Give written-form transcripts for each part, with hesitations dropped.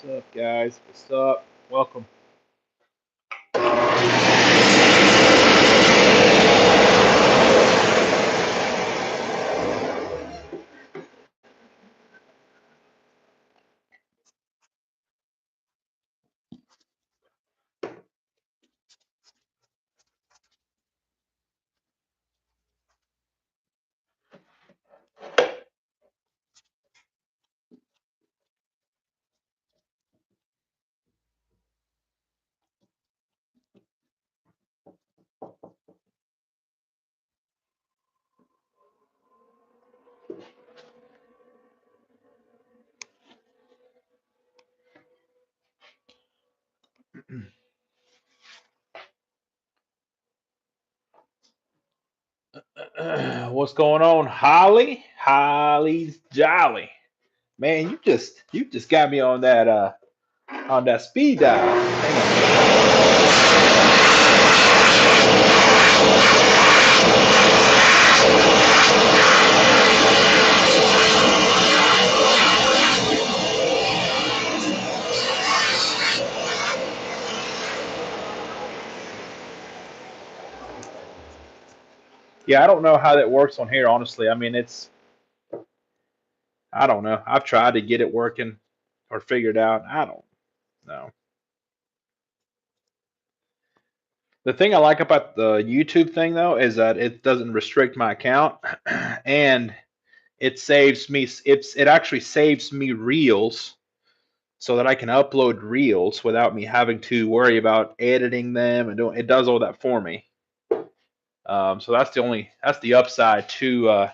What's up, guys? What's up? Welcome. What's going on, Holly? Holly's jolly. Man, you just got me on that speed dial. Hang on. Yeah, I don't know how that works on here, honestly. I mean, I don't know. I've tried to get it working or figured out. I don't know. The thing I like about the YouTube thing though is that it doesn't restrict my account, and it actually saves me reels so that I can upload reels without me having to worry about editing them and doing. It does all that for me. So that's the upside to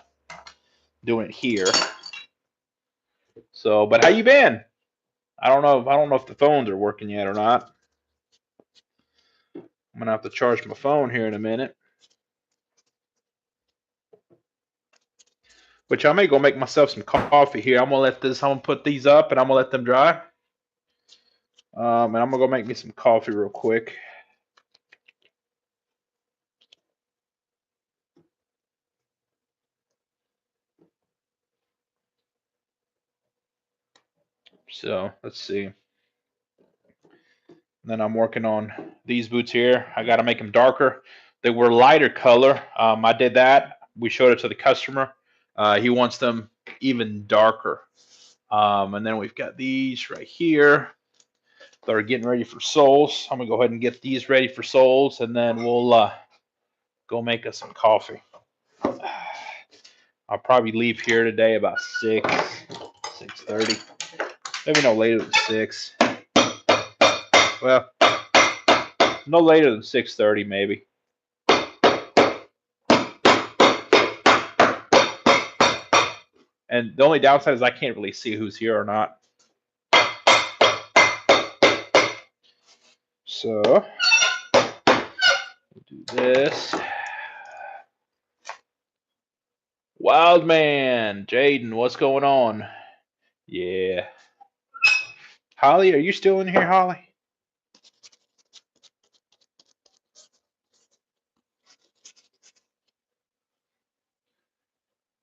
doing it here. So, but how you been? I don't know if the phones are working yet or not. I'm gonna have to charge my phone here in a minute. Which I may go make myself some coffee here. I'm gonna put these up and I'm gonna let them dry. And I'm gonna go make me some coffee real quick. So let's see. And then I'm working on these boots here. I got to make them darker. They were lighter color. I did that. We showed it to the customer. He wants them even darker. And then we've got these right here that are getting ready for soles. I'm gonna go ahead and get these ready for soles, and then we'll go make us some coffee. I'll probably leave here today about 6:30. Maybe no later than 6. Well, no later than 6:30 maybe. And the only downside is I can't really see who's here or not. So we'll do this. Wild man, Jaden, what's going on? Yeah. Holly, are you still in here, Holly?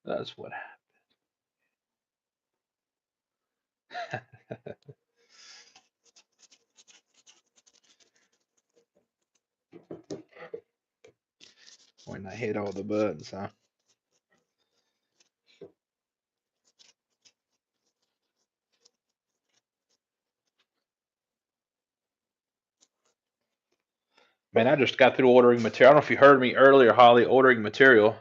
That's what happened. When I hit all the buttons, huh? Man, I just got through ordering material. I don't know if you heard me earlier, Holly, ordering material.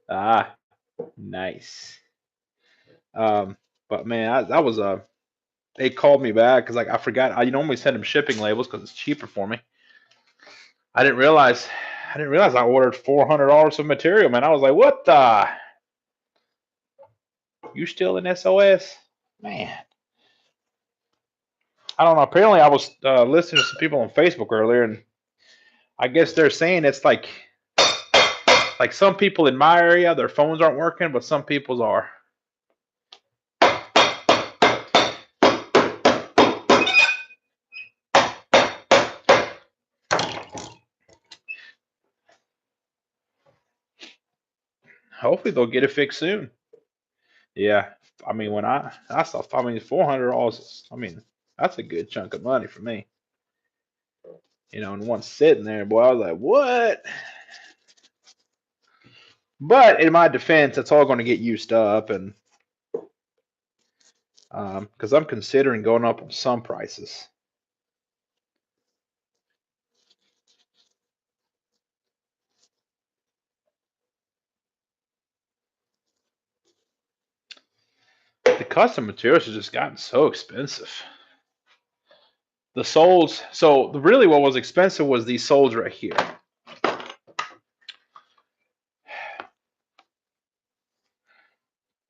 Ah, nice. But man, that was they called me back because like I forgot. I normally send them shipping labels because it's cheaper for me. I didn't realize. I didn't realize I ordered $400 of material, man. I was like, what the? You still in SOS, man? I don't know. Apparently, I was listening to some people on Facebook earlier, and I guess they're saying it's like some people in my area, their phones aren't working, but some people's are. Hopefully, they'll get it fixed soon. Yeah. I mean, when I saw, I mean, $400. I mean, that's a good chunk of money for me. And one sitting there, boy, I was like, what? But in my defense, it's all going to get used up, and because I'm considering going up on some prices. The custom materials have just gotten so expensive. The soles, so really what was expensive was these soles right here.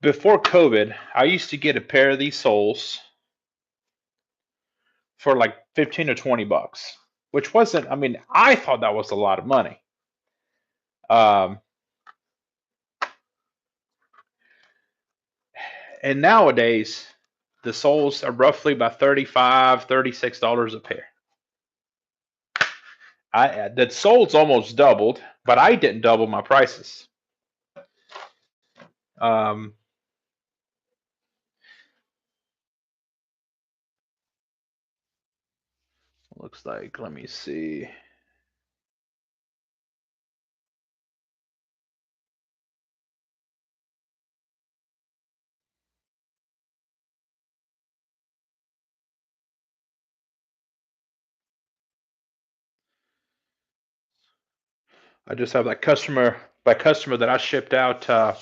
Before COVID, I used to get a pair of these soles for like 15 to 20 bucks, which wasn't, I mean, I thought that was a lot of money. Um, and nowadays, the soles are roughly about $35, $36 a pair. The soles almost doubled, but I didn't double my prices. Um, looks like, let me see. I just have that customer, my customer that I shipped out, that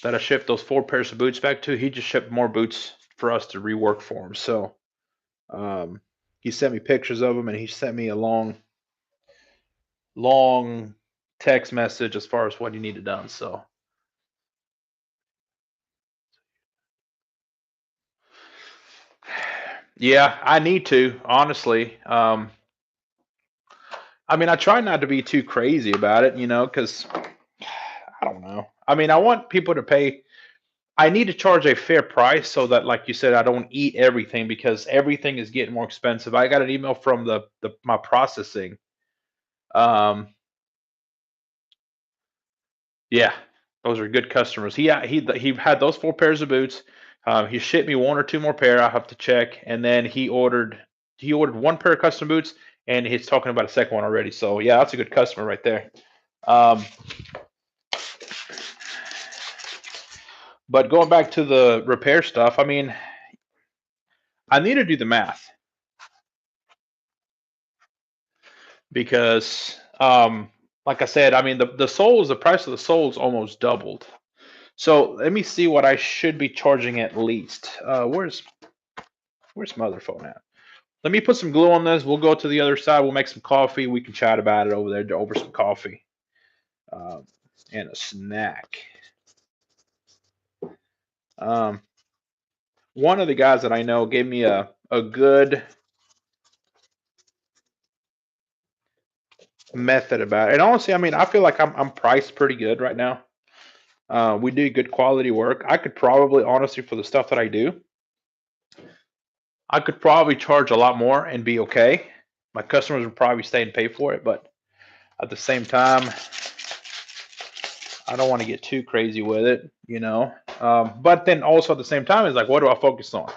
I shipped those 4 pairs of boots back to. He just shipped more boots for us to rework for him. So um, he sent me pictures of them, and he sent me a long text message as far as what he needed done. So yeah, I need to honestly. I mean, I try not to be too crazy about it, because I don't know. I mean, I want people to pay. I need to charge a fair price so that, like you said, I don't eat everything because everything is getting more expensive. I got an email from the my processing. Um, yeah, those are good customers. He had those 4 pairs of boots. He shipped me 1 or 2 more pair. I have to check, and then he ordered 1 pair of custom boots, and he's talking about a second one already. So yeah, that's a good customer right there. Um, but going back to the repair stuff, I mean, I need to do the math because, like I said, I mean the price of the soles almost doubled. So let me see what I should be charging at least. Where's my other phone at? Let me put some glue on this. We'll go to the other side. We'll make some coffee. We can chat about it over there over some coffee um, and a snack. Um, one of the guys that I know gave me a good method about it. And honestly, I mean, I feel like I'm priced pretty good right now. We do good quality work. I could probably, honestly, for the stuff that I do, I could probably charge a lot more and be okay. My customers would probably stay and pay for it, but at the same time, I don't want to get too crazy with it. But then also at the same time, it's like, what do I focus on?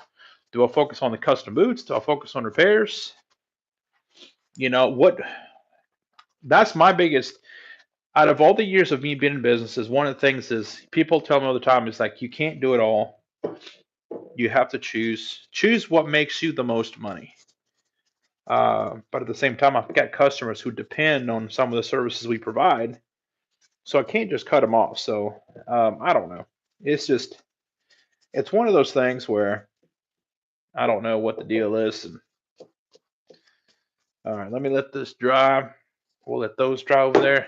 Do I focus on the custom boots? Do I focus on repairs? What? That's my biggest. Out of all the years of me being in businesses, one of the things is people tell me all the time is like, you can't do it all. You have to choose what makes you the most money. But at the same time, I've got customers who depend on some of the services we provide, so I can't just cut them off. So I don't know. It's one of those things where I don't know what the deal is. And, all right, let me let this dry. We'll let those dry over there.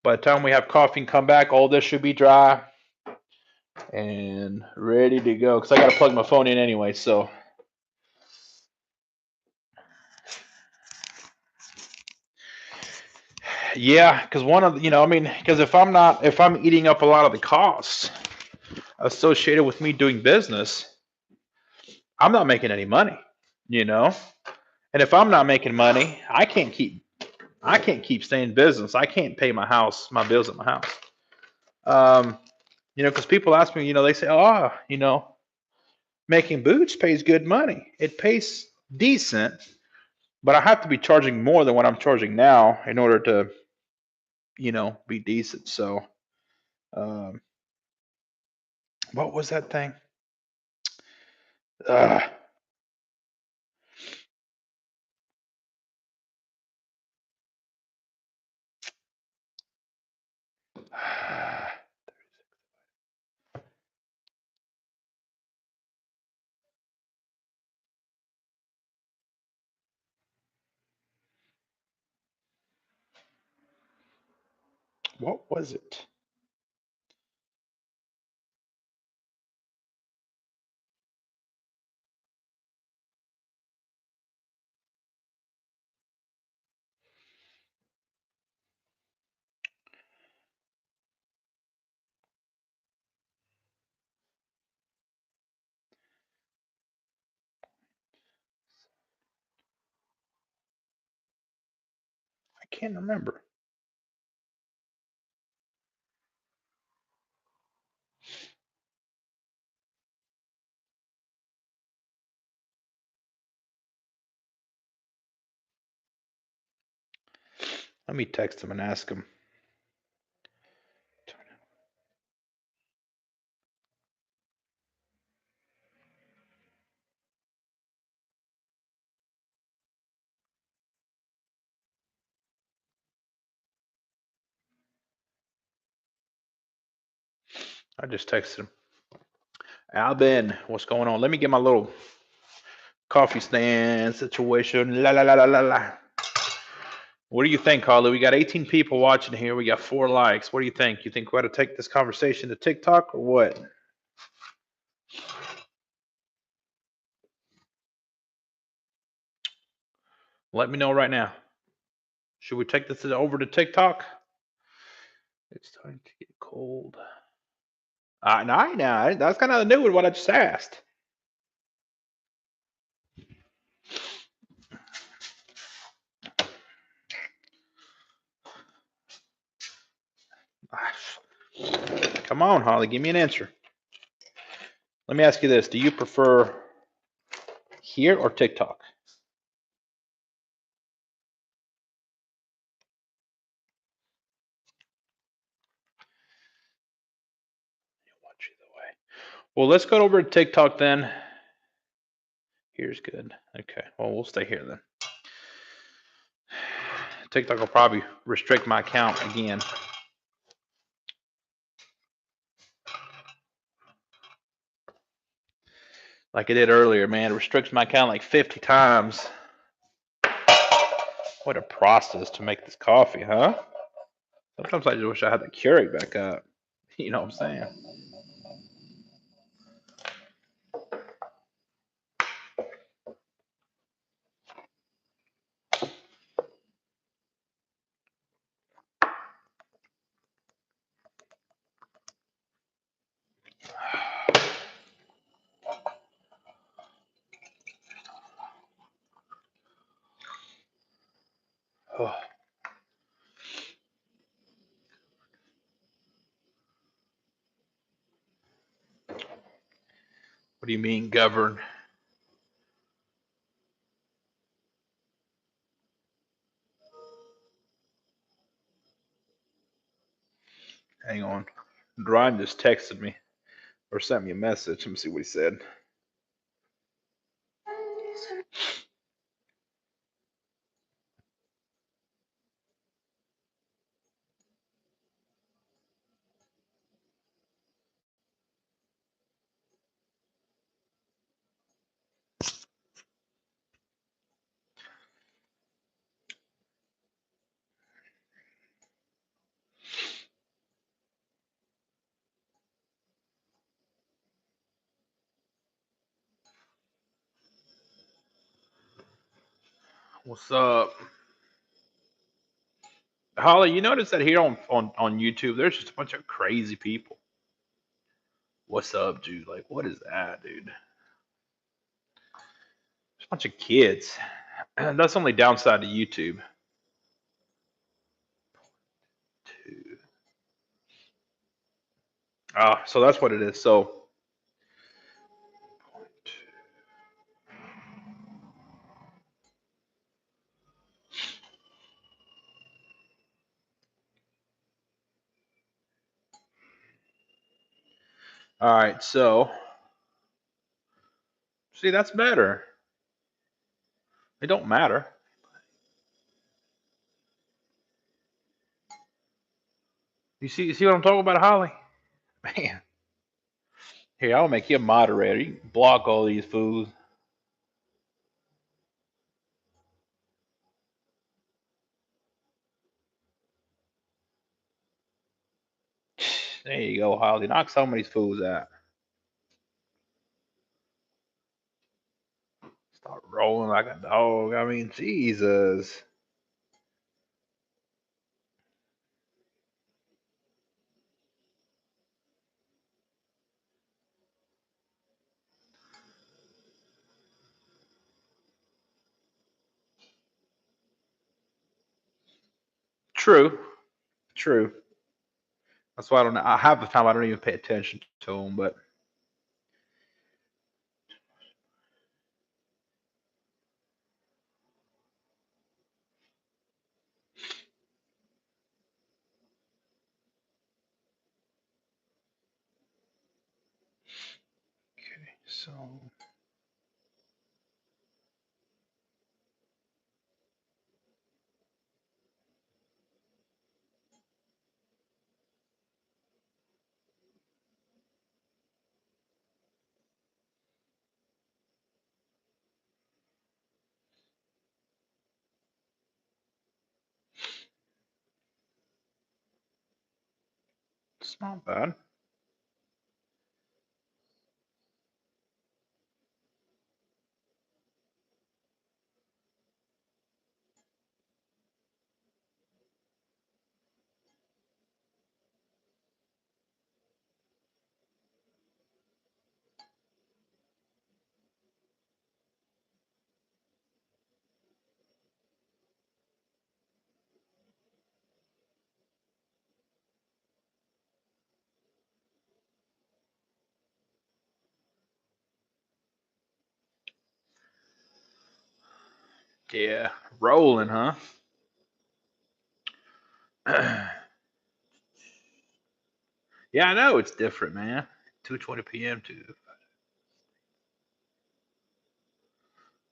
By the time we have coffee and come back, all this should be dry and ready to go. Because I got to plug my phone in anyway. So yeah, because because if I'm eating up a lot of the costs associated with me doing business, I'm not making any money, you know. And if I'm not making money, I can't keep staying in business. I can't pay my bills at my house. Because people ask me, they say, oh, Making boots pays good money. It pays decent, but I have to be charging more than what I'm charging now in order to, be decent. So, um, what was that thing? Uh, what was it? I can't remember. Let me text him and ask him. I just texted him. Albin, what's going on? Let me get my little coffee stand situation. La la la la la la. What do you think, Carly? We got 18 people watching here. We got 4 likes. What do you think? You think we ought to take this conversation to TikTok or what? Let me know right now. Should we take this over to TikTok? It's starting to get cold. No, that's kind of new with what I just asked. Come on, Holly, give me an answer. Let me ask you this: do you prefer here or TikTok? Watch either way. Well, let's go over to TikTok then. Here's good. Okay. Well, we'll stay here then. TikTok will probably restrict my account again. Like it did earlier, man. It restricts my account like 50 times. What a process to make this coffee, huh? Sometimes I just wish I had the Keurig back up. You know what I'm saying? Oh. What do you mean, govern? Hang on. Ryan just texted me or sent me a message. Let me see what he said. What's up? Holly, you notice that here on YouTube, there's just a bunch of crazy people. What's up, dude? Like, what is that, dude? There's a bunch of kids. That's the only downside to YouTube. So that's what it is. So All right, so see that's better. It don't matter. You see what I'm talking about, Holly? Man, here I'll make you a moderator. You can block all these fools. There you go, Holly. Knock some of these fools out. Start rolling like a dog. I mean, Jesus. True. True. That's why I don't know. I half the time I don't even pay attention to them, but okay. So it's not bad. Yeah, rolling, huh? Yeah, I know it's different, man. 2:20 p.m. to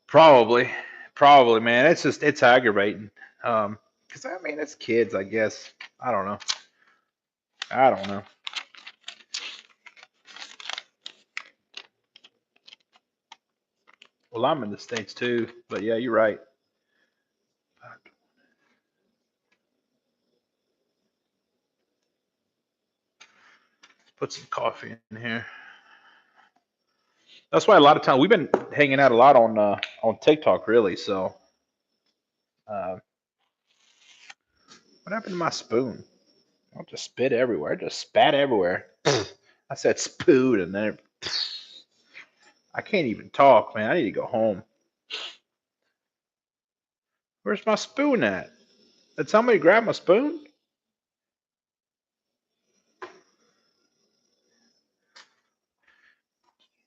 probably, probably, man. It's just it's aggravating. Because I mean, it's kids, I guess. I don't know. I don't know. Well, I'm in the states too, but yeah, you're right. Put some coffee in here. That's why a lot of time we've been hanging out a lot on TikTok, really. So, uh, what happened to my spoon? I just spit everywhere. I just spat everywhere. I said spoon, and then I can't even talk, man. I need to go home. Where's my spoon at? Did somebody grab my spoon?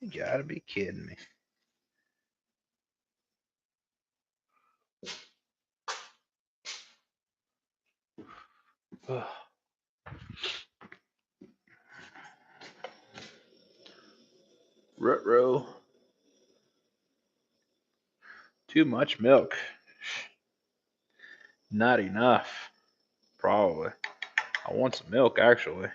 You gotta be kidding me. Ugh. Row. Too much milk. Not enough. Probably. I want some milk, actually.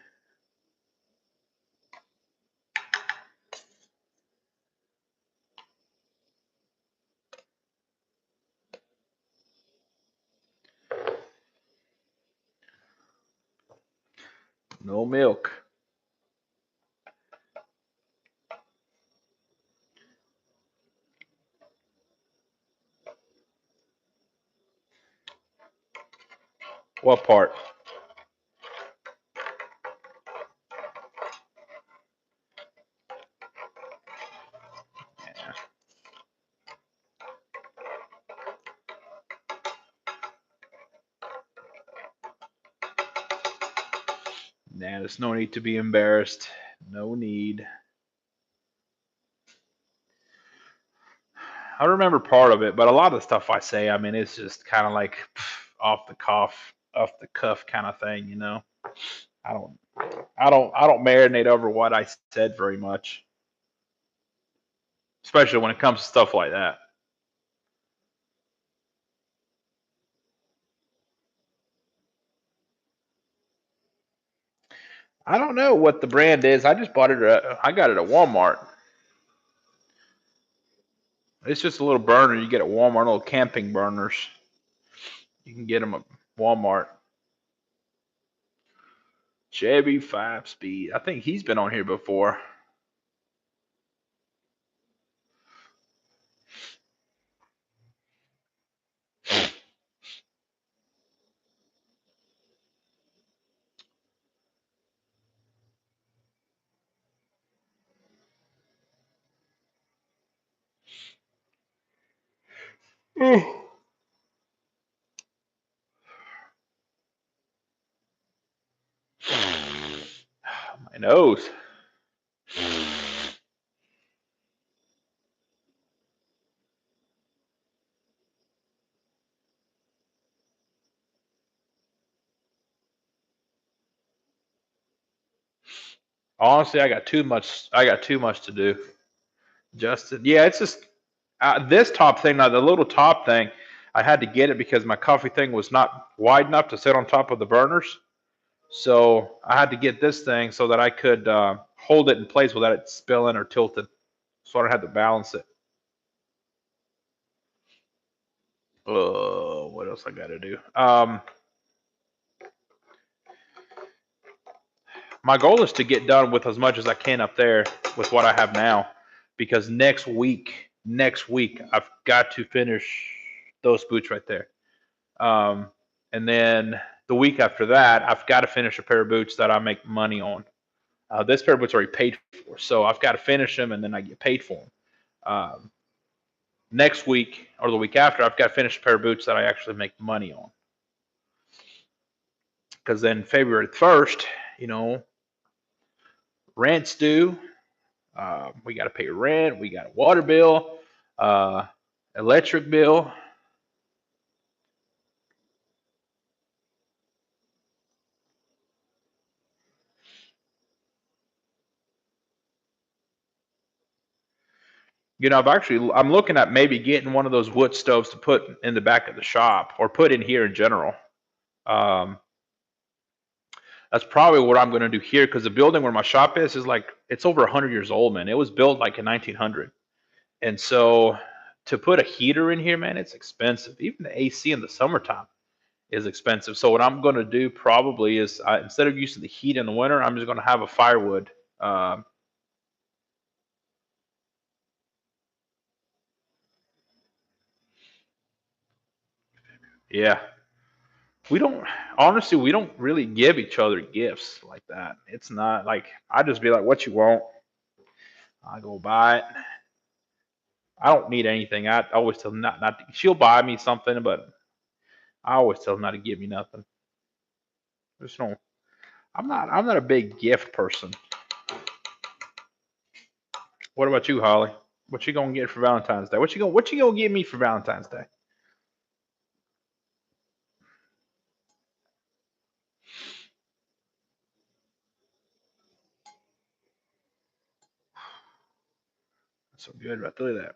No milk. What part? Yeah. Nah, there's no need to be embarrassed. No need. I remember part of it, but a lot of the stuff I say, I mean, it's just kind of like off the cuff kind of thing, you know. I don't. I don't marinate over what I said very much, especially when it comes to stuff like that. I don't know what the brand is. I just bought it. I got it at Walmart. It's just a little burner you get at Walmart, little camping burners. You can get them at Walmart. Chevy 5 Speed. I think he's been on here before. Oh, my nose. Honestly, I got too much. I got too much to do. Justin, yeah, it's just this top thing. Now the little top thing, I had to get it because my coffee thing was not wide enough to sit on top of the burners. So I had to get this thing so that I could hold it in place without it spilling or tilting. So I had to balance it. What else I got to do? My goal is to get done with as much as I can up there with what I have now, because next week I've got to finish those boots right there. Um, and then the week after that, I've got to finish a pair of boots that I make money on. This pair of boots already paid for, so I've got to finish them and then I get paid for them. Um, Next week or the week after, I've got to finish a pair of boots that I actually make money on. Because then February 1st, you know, rent's due. We got to pay rent. We got a water bill, uh, electric bill. I'm looking at maybe getting one of those wood stoves to put in the back of the shop or put in here in general. Um, that's probably what I'm going to do here because the building where my shop is like it's over 100 years old, man. It was built like in 1900, and so to put a heater in here, man, it's expensive. Even the AC in the summertime is expensive. So what I'm going to do probably is instead of using the heat in the winter, I'm just going to have a firewood. Um, yeah, we don't honestly we don't really give each other gifts like that. It's not like I just be like, "What you want?" I go buy it. I don't need anything. I always tell them not to, she'll buy me something, but I always tell them not to give me nothing. There's no. I'm not a big gift person. What about you, Holly? What you gonna get for Valentine's Day? What you gonna give me for Valentine's Day? That's so good. I tell you that.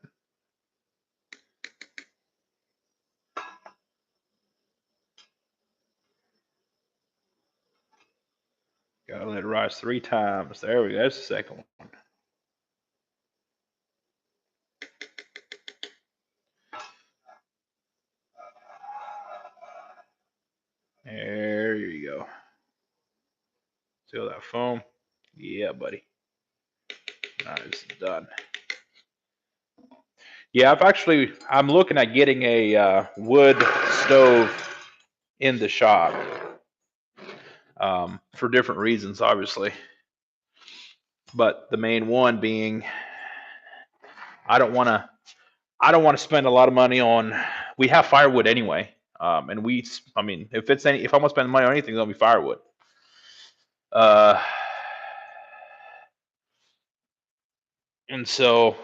Gotta let it rise 3 times. There we go. That's the second one. There you go. See all that foam? Yeah, buddy. All right, it's done. Yeah, I'm looking at getting a wood stove in the shop for different reasons, obviously. But the main one being, I don't want to, I don't want to spend a lot of money on. We have firewood anyway, and I mean, if I want to spend money on anything, it'll be firewood. Uh, and so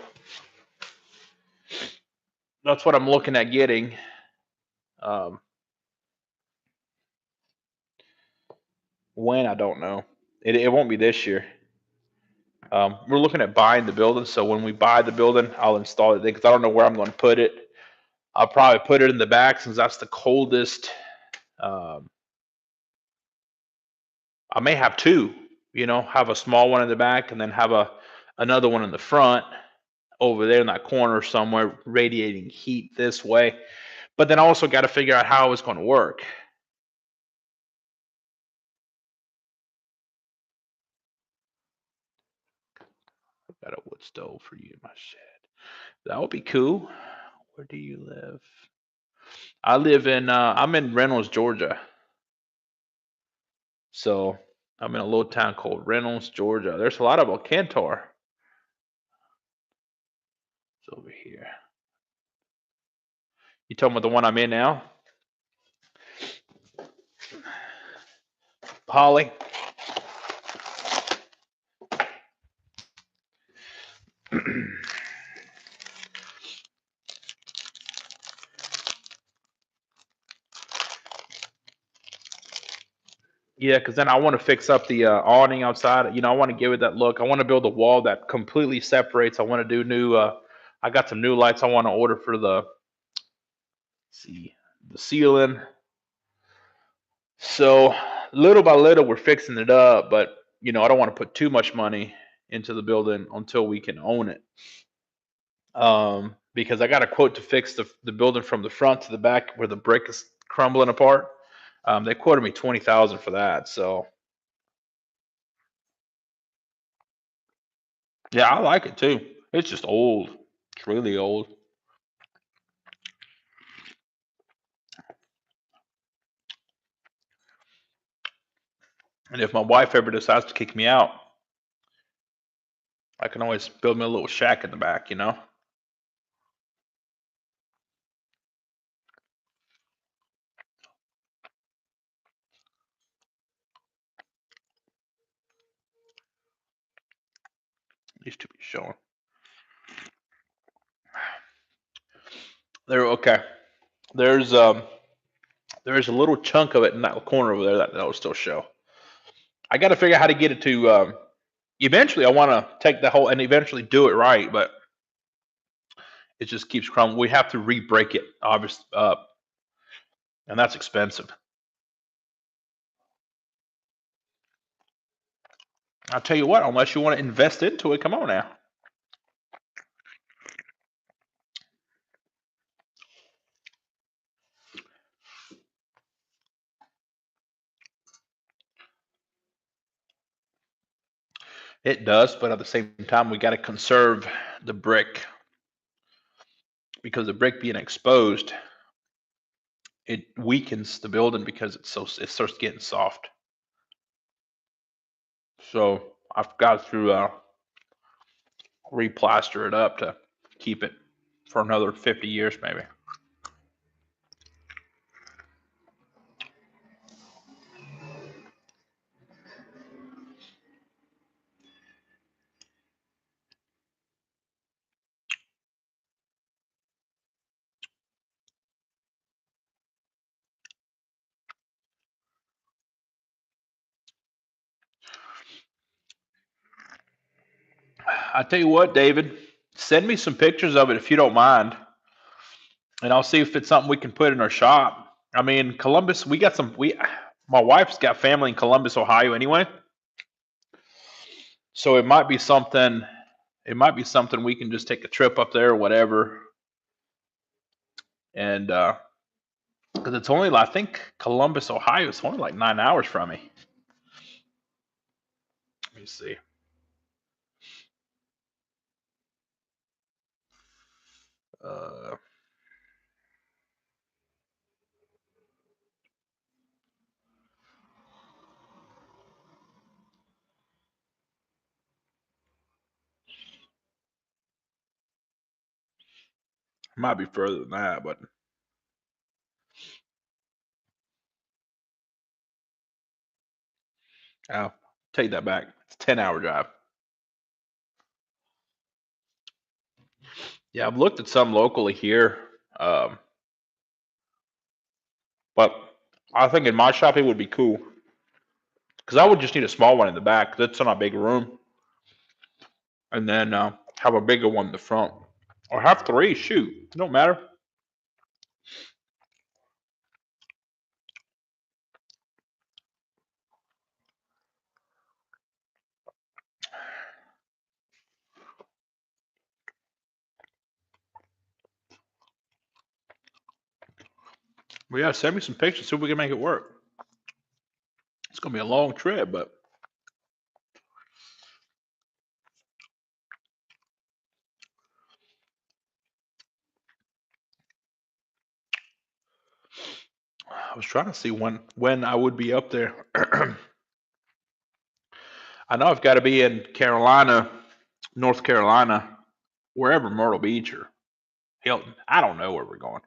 that's what I'm looking at getting. Um, when I don't know. It won't be this year. We're looking at buying the building, so when we buy the building, I'll install it because I don't know where I'm going to put it. I'll probably put it in the back since that's the coldest. Um, I may have two, have a small one in the back and then have another one in the front over there in that corner somewhere, radiating heat this way. But then I also got to figure out how it's going to work. I've got a wood stove for you in my shed. That would be cool. Where do you live? I'm in Reynolds, Georgia. So I'm in a little town called Reynolds, Georgia. There's a lot of Alcantar. It's over here. You talking about the one I'm in now? Holly? Yeah, because then I want to fix up the awning outside. I want to give it that look. I want to build a wall that completely separates. I want to do new. I got some new lights I want to order for see the ceiling. So little by little, we're fixing it up. But I don't want to put too much money into the building until we can own it. Because I got a quote to fix the building from the front to the back where the brick is crumbling apart. They quoted me 20,000 for that. So yeah, I like it too. It's just old. It's really old. And if my wife ever decides to kick me out, I can always build me a little shack in the back. These two be showing. There, okay. There's there's a little chunk of it in that corner over there that will still show. I got to figure out how to get it to. Eventually, I want to take the whole and eventually do it right, but it just keeps crumbling. We have to re-break it, obviously, and that's expensive. I'll tell you what, unless you want to invest into it, come on now. It does, but at the same time, we got to conserve the brick because the brick being exposed, it weakens the building because it starts getting soft. So I've got to replaster it up to keep it for another 50 years, maybe. I tell you what, David, send me some pictures of it if you don't mind, and I'll see if it's something we can put in our shop. I mean, Columbus, we got some. My wife's got family in Columbus, Ohio, anyway, so it might be something. It might be something we can just take a trip up there or whatever, and because it's only, I think Columbus, Ohio, is only like 9 hours from me. Let me see. Uh, it might be further than that, but I'll take that back. It's a 10-hour drive. Yeah, I've looked at some locally here, um, but I think in my shop it would be cool. because I would just need a small one in the back. That's not a big room, and then have a bigger one in the front, or have three. Shoot, it don't matter. But yeah, send me some pictures. See if we can make it work. It's gonna be a long trip, but I was trying to see when I would be up there. I know I've got to be in Carolina, North Carolina, wherever Myrtle Beach or Hilton. I don't know where we're going.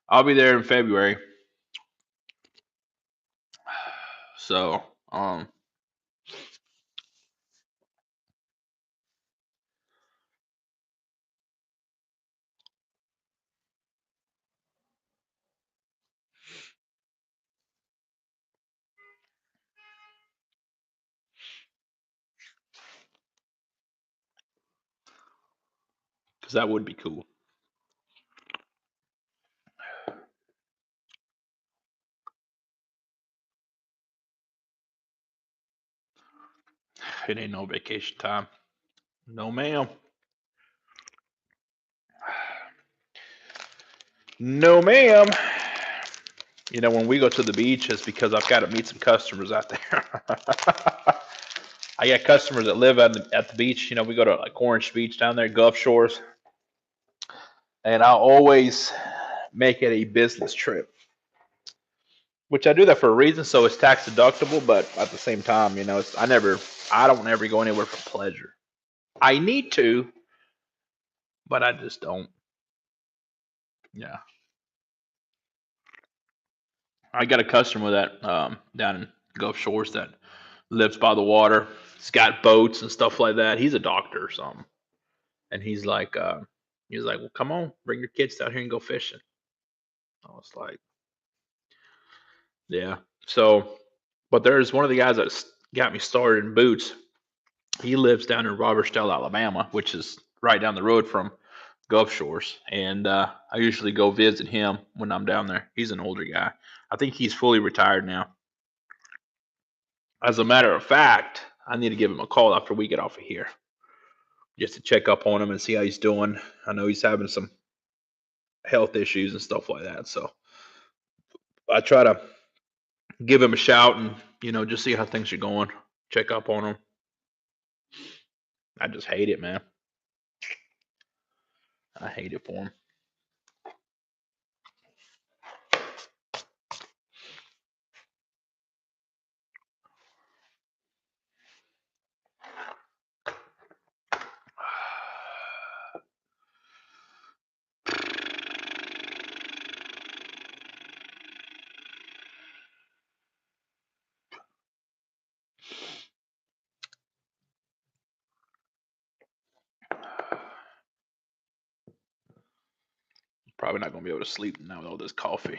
I'll be there in February. So, because that would be cool. It ain't no vacation time. No, ma'am. No, ma'am. You know, when we go to the beach, it's because I've got to meet some customers out there. I got customers that live at the beach. You know, we go to like Orange Beach down there, Gulf Shores, and I always make it a business trip, which I do that for a reason, so it's tax deductible. But at the same time, you know, I don't ever go anywhere for pleasure. I need to, but I just don't. Yeah, I got a customer that down in Gulf Shores that lives by the water. He's got boats and stuff like that. He's a doctor or something, and he's like, well, come on, bring your kids down here and go fishing. I was like, yeah. So, but there's one of the guys that got me started in boots. He lives down in Robertsdale, Alabama, which is right down the road from Gulf Shores, and I usually go visit him when I'm down there. He's an older guy. I think he's fully retired now. As a matter of fact, I need to give him a call after we get off of here, just to check up on him and see how he's doing. I know he's having some health issues and stuff like that, so I try to give him a shout and just see how things are going, check up on him. I just hate it, man. I hate it for him. Probably not gonna be able to sleep now with all this coffee.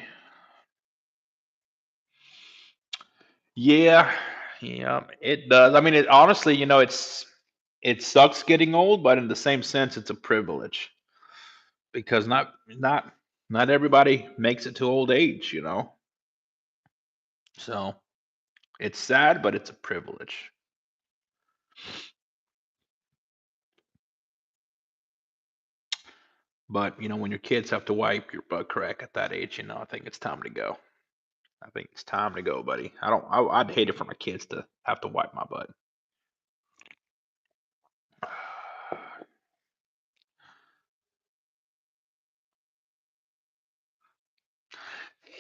Yeah, yeah, it does. I mean, it honestly, it sucks getting old, but in the same sense, it's a privilege because not everybody makes it to old age. So it's sad, but it's a privilege. But when your kids have to wipe your butt crack at that age, I think it's time to go. I think it's time to go, buddy. I don't. I'd hate it for my kids to have to wipe my butt.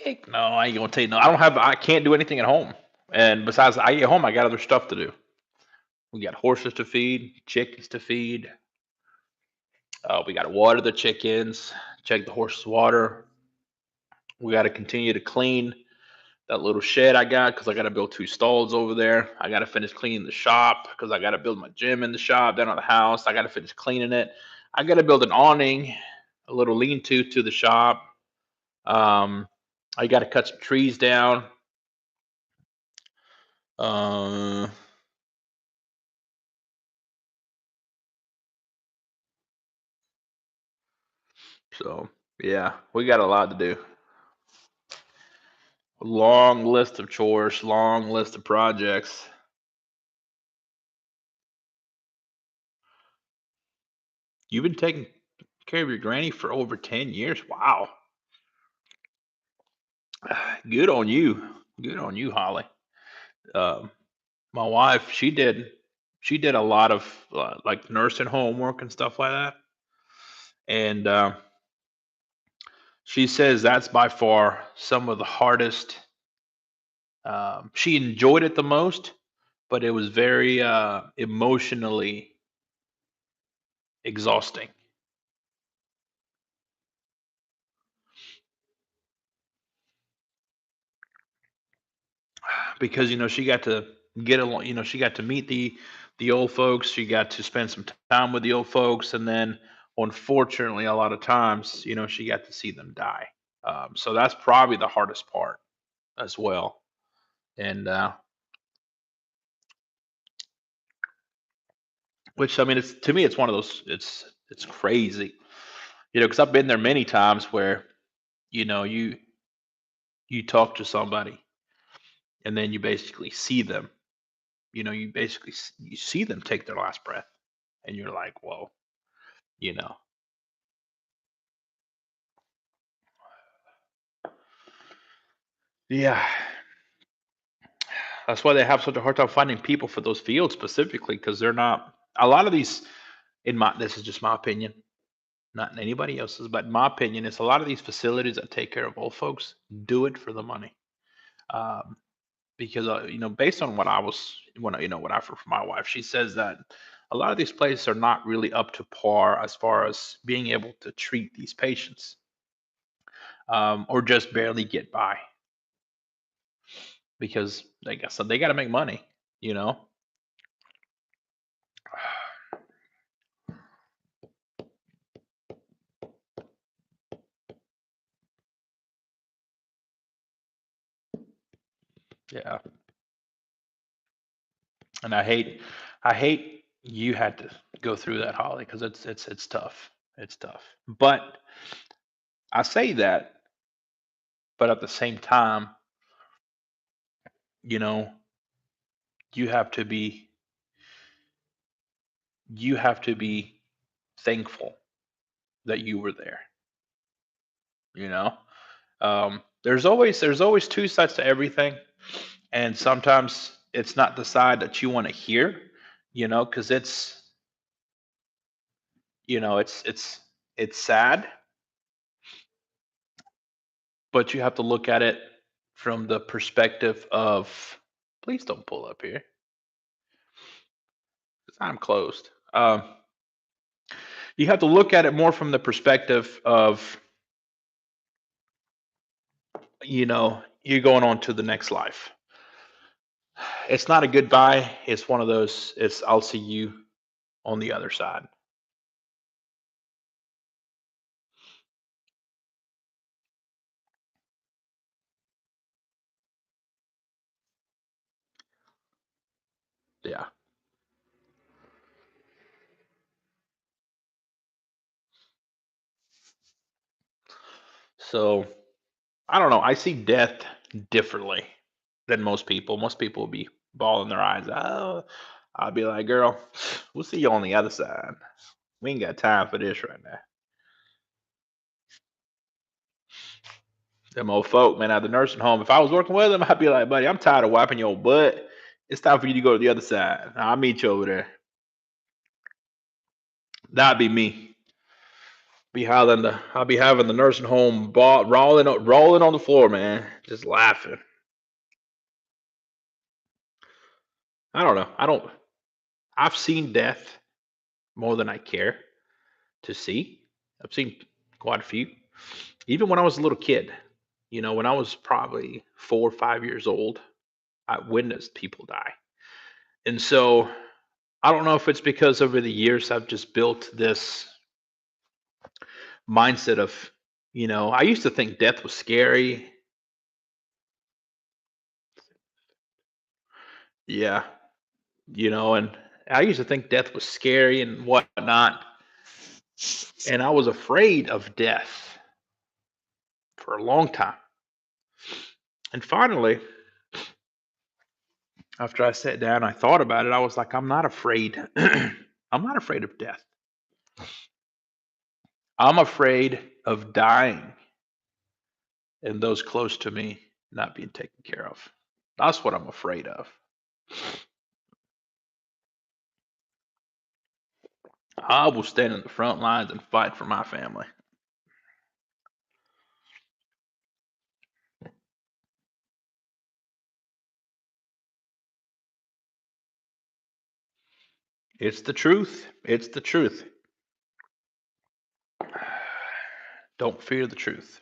Heck no, I ain't gonna tell you no. I can't do anything at home. And besides, I get home, I got other stuff to do. We got horses to feed, chickens to feed. We got to water the chickens, check the horses' water. We got to continue to clean that little shed I got because I got to build two stalls over there. I got to finish cleaning the shop because I got to build my gym in the shop, down on the house. I got to finish cleaning it. I got to build an awning, a little lean-to to the shop. Um, I got to cut some trees down. Uh, so yeah, we got a lot to do. Long list of chores, long list of projects. You've been taking care of your granny for over 10 years. Wow. Good on you. Good on you, Holly. Um, my wife, she did a lot of like nursing home work and stuff like that. And she says that's by far some of the hardest. She enjoyed it the most, but it was very emotionally exhausting because she got to get along. She got to meet the old folks. She got to spend some time with the old folks, and then unfortunately, a lot of times, she got to see them die. So that's probably the hardest part as well. And which I mean, it's to me, it's one of those. It's crazy, because I've been there many times where you talk to somebody and then you basically see them. You basically you see them take their last breath, and you're like, whoa, you know. Yeah, that's why they have such a hard time finding people for those fields specifically because they're not. A lot of these, in my this is just my opinion, not anybody else's, but in my opinion, it's a lot of these facilities that take care of old folks do it for the money. Um, because based on what I was when what I heard from my wife, she says that a lot of these places are not really up to par as far as being able to treat these patients, or just barely get by because like I said, they got to make money. You know. Yeah, and I hate you had to go through that, Holly, because it's tough. It's tough. But I say that, but at the same time, you know, you have to be you have to be thankful that you were there. You know, there's always two sides to everything, and sometimes it's not the side that you want to hear. Because it's sad, but you have to look at it from the perspective of please don't pull up here 'cause I'm closed. You have to look at it more from the perspective of you're going on to the next life. It's not a goodbye. It's one of those. It's I'll see you on the other side. Yeah. So I don't know. I see death differently than most people. Most people will be bawling their eyes out. Oh, I'll be like, girl, we'll see you on the other side. We ain't got time for this right now. Them old folk, man, at the nursing home. If I was working with them, I'd be like, buddy, I'm tired of wiping your butt. It's time for you to go to the other side. I'll meet you over there. That'd be me. I'll be having the nursing home rolling on the floor, man, just laughing. I don't know. I don't. I've seen death more than I care to see. I've seen quite a few. Even when I was a little kid, when I was probably 4 or 5 years old, I witnessed people die. And so I don't know if it's because over the years I've just built this mindset of, I used to think death was scary. Yeah, and I used to think death was scary and whatnot, and I was afraid of death for a long time. And finally, after I sat down, I thought about it. I was like, I'm not afraid. I'm not afraid of death. I'm afraid of dying and those close to me not being taken care of. That's what I'm afraid of. I will stand in the front lines and fight for my family. It's the truth. It's the truth. Don't fear the truth.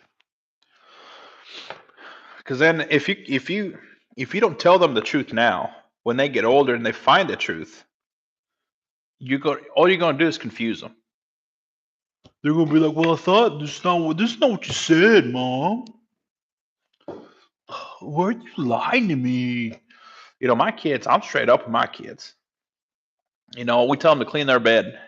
Because then if you don't tell them the truth now, when they get older and they find the truth, all you're gonna do is confuse them. They're gonna be like, "Well, I thought this is not what you said, Mom. Why are you lying to me?" My kids, I'm straight up with my kids. We tell them to clean their bed.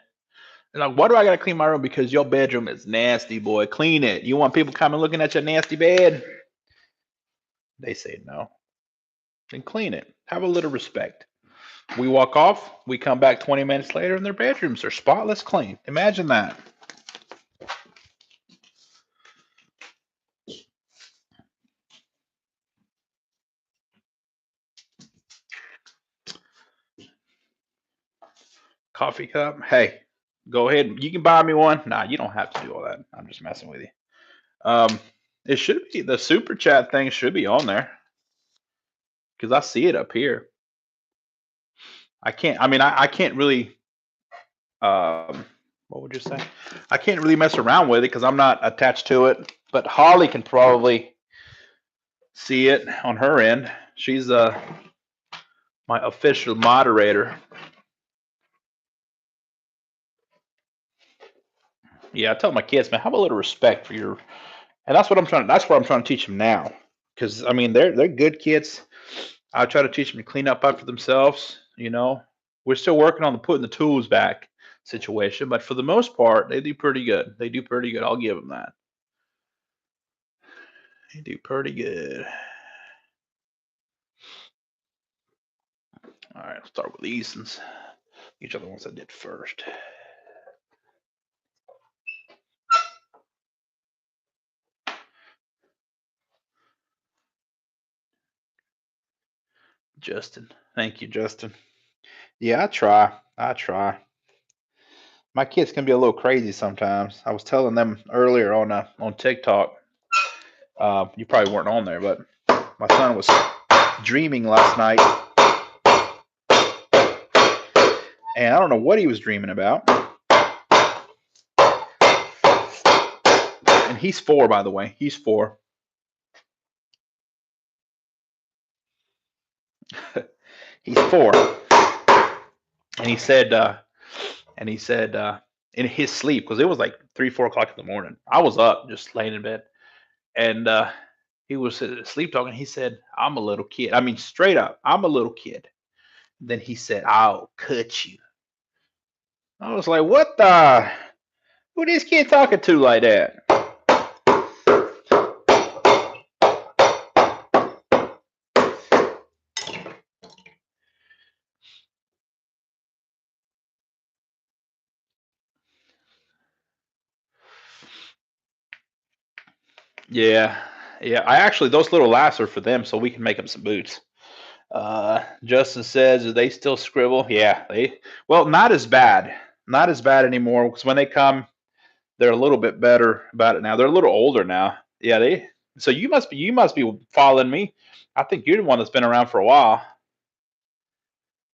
They're like, "Why do I gotta clean my room? Because your bedroom is nasty, boy. Clean it. You want people coming looking at your nasty bed?" They say no. Then clean it. Have a little respect. We walk off. We come back 20 minutes later, and their bedrooms are spotless clean. Imagine that. Coffee cup. Hey, go ahead. You can buy me one. Nah, you don't have to do all that. I'm just messing with you. Um, it should be the super chat thing should be on there because I see it up here. I can't. I mean, I can't really. What would you say? I can't really mess around with it because I'm not attached to it. But Holly can probably see it on her end. She's my official moderator. Yeah, I tell my kids, man, have a little respect for your, and that's what I'm trying. That's what I'm trying to teach them now, because I mean they're good kids. I try to teach them to clean up after themselves. We're still working on the putting the tools back situation, but for the most part, they do pretty good. They do pretty good. I'll give them that. They do pretty good. All right, let's start with these since each other ones I did first. Justin, thank you, Justin. Yeah, I try. I try. My kids can be a little crazy sometimes. I was telling them earlier on TikTok. You probably weren't on there, but my son was dreaming last night, and I don't know what he was dreaming about. And he's 4, by the way. He's 4. He's 4, and he said in his sleep because it was like 3, 4 o'clock in the morning. I was up just laying in bed, and he was sleep talking. He said, "I'm a little kid." I mean, straight up, "I'm a little kid." Then he said, "I'll cut you." I was like, "What the? Who this kid talking to like that?" Yeah, yeah. I actually those little laughs are for them, so we can make them some boots. Justin says, "Do they still scribble?" Yeah, not as bad, not as bad anymore. Because when they come, they're a little bit better about it now. They're a little older now. Yeah, they. So you must be following me. I think you're the one that's been around for a while.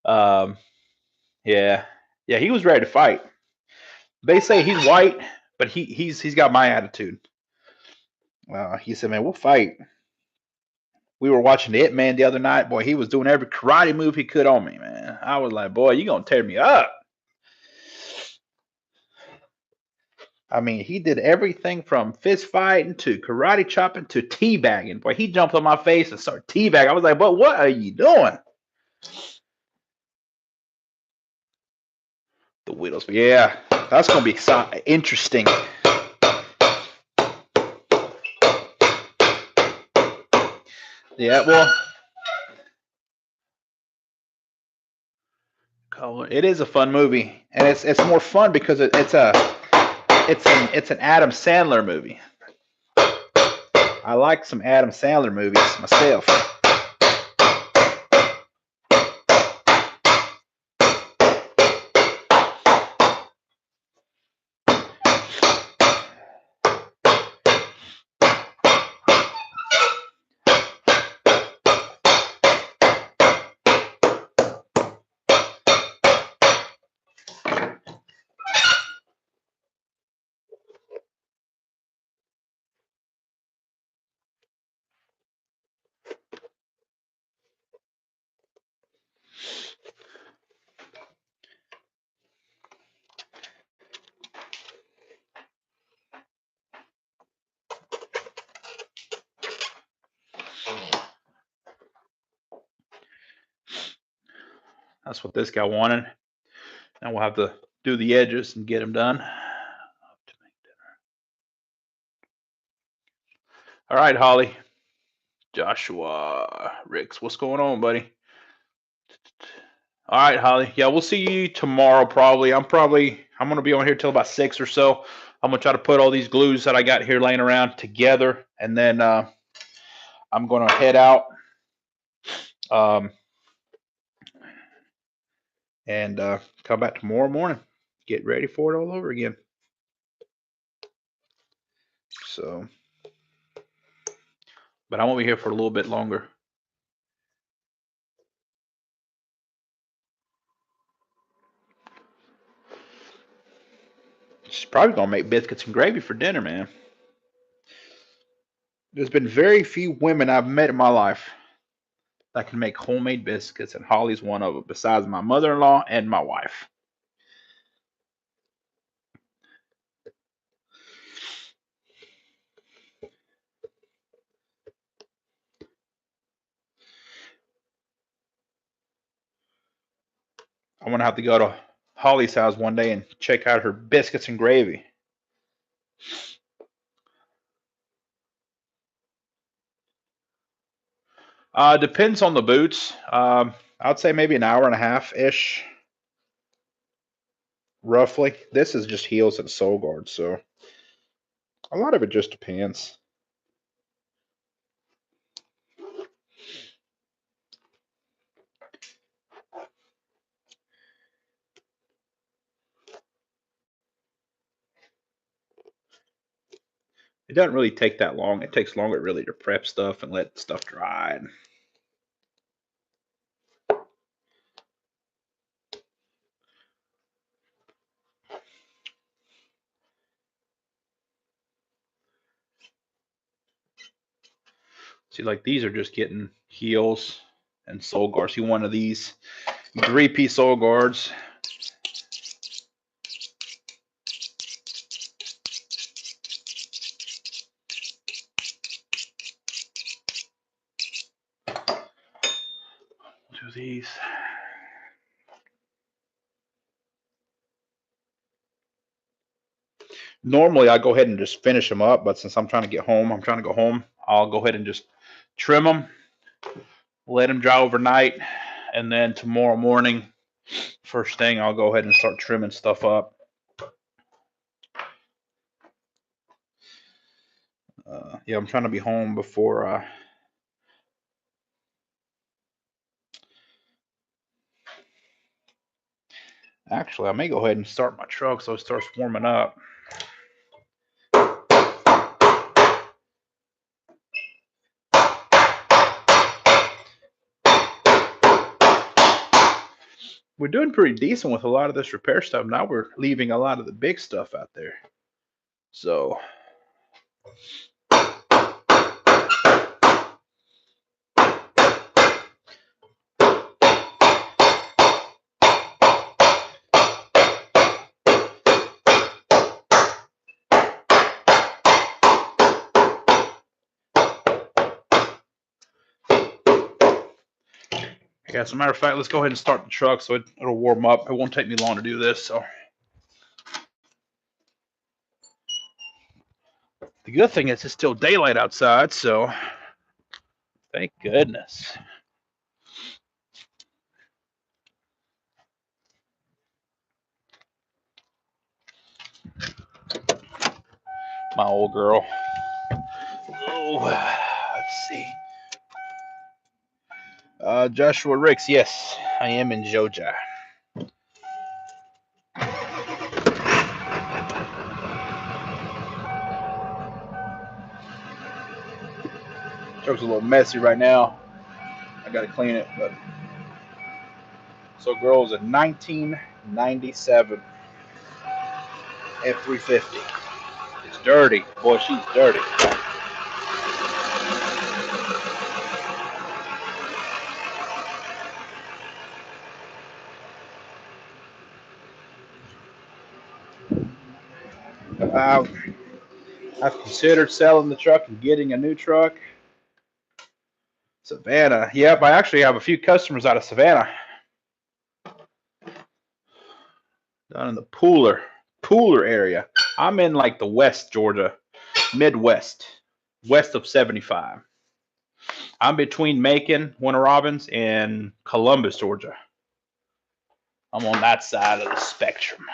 Um, yeah, yeah. He was ready to fight. They say he's white, but he's got my attitude. He said, "Man, we'll fight." We were watching the It Man the other night. Boy, he was doing every karate move he could on me, man. I was like, "Boy, you gonna tear me up." I mean, he did everything from fist fighting to karate chopping to teabagging. Boy, he jumped on my face and started teabagging. I was like, "But what are you doing?" The Whittles. Yeah, that's going to be interesting. Yeah, well, it is a fun movie, and it's more fun because it's an Adam Sandler movie. I like some Adam Sandler movies myself. That's what this guy wanted. Now we'll have to do the edges and get them done. All right, Holly. Joshua, Ricks, what's going on, buddy? All right, Holly. Yeah, we'll see you tomorrow probably. I'm going to be on here till about 6 or so. I'm going to try to put all these glues that I got here laying around together, and then I'm going to head out and come back tomorrow morning. Get ready for it all over again. So, but I won't be here for a little bit longer. She's probably going to make biscuits and gravy for dinner, man. There's been very few women I've met in my life that can make homemade biscuits, and Holly's one of them, besides my mother-in-law and my wife. I'm going to have to go to Holly's house one day and check out her biscuits and gravy. Depends on the boots. I'd say maybe an hour and a half ish, roughly. This is just heels and sole guards, so a lot of it just depends. It doesn't really take that long. It takes longer really to prep stuff and let stuff dry. See, like these are just getting heels and sole guards. See, one of these 3-piece sole guards. Do these. Normally, I go ahead and just finish them up, but since I'm trying to get home, I'm trying to go home, I'll go ahead and just trim them, let them dry overnight, and then tomorrow morning, first thing, I'll go ahead and start trimming stuff up. Yeah, I'm trying to be home before actually, I may go ahead and start my truck so it starts warming up. We're doing pretty decent with a lot of this repair stuff. Now we're leaving a lot of the big stuff out there. So Yeah, as a matter of fact, let's go ahead and start the truck so it'll warm up. It won't take me long to do this. So the good thing is it's still daylight outside, so thank goodness. My old girl. Oh, let's see. Joshua Ricks, yes, I am in Georgia. Truck's a little messy right now. I gotta clean it, but so girl is a 1997 F350. It's dirty, boy. She's dirty. Uh, I've considered selling the truck and getting a new truck. Savannah. Yep, I actually have a few customers out of Savannah. Down in the Pooler area. I'm in like the West Georgia, Midwest, west of 75. I'm between Macon, Warner Robins, and Columbus, Georgia. I'm on that side of the spectrum.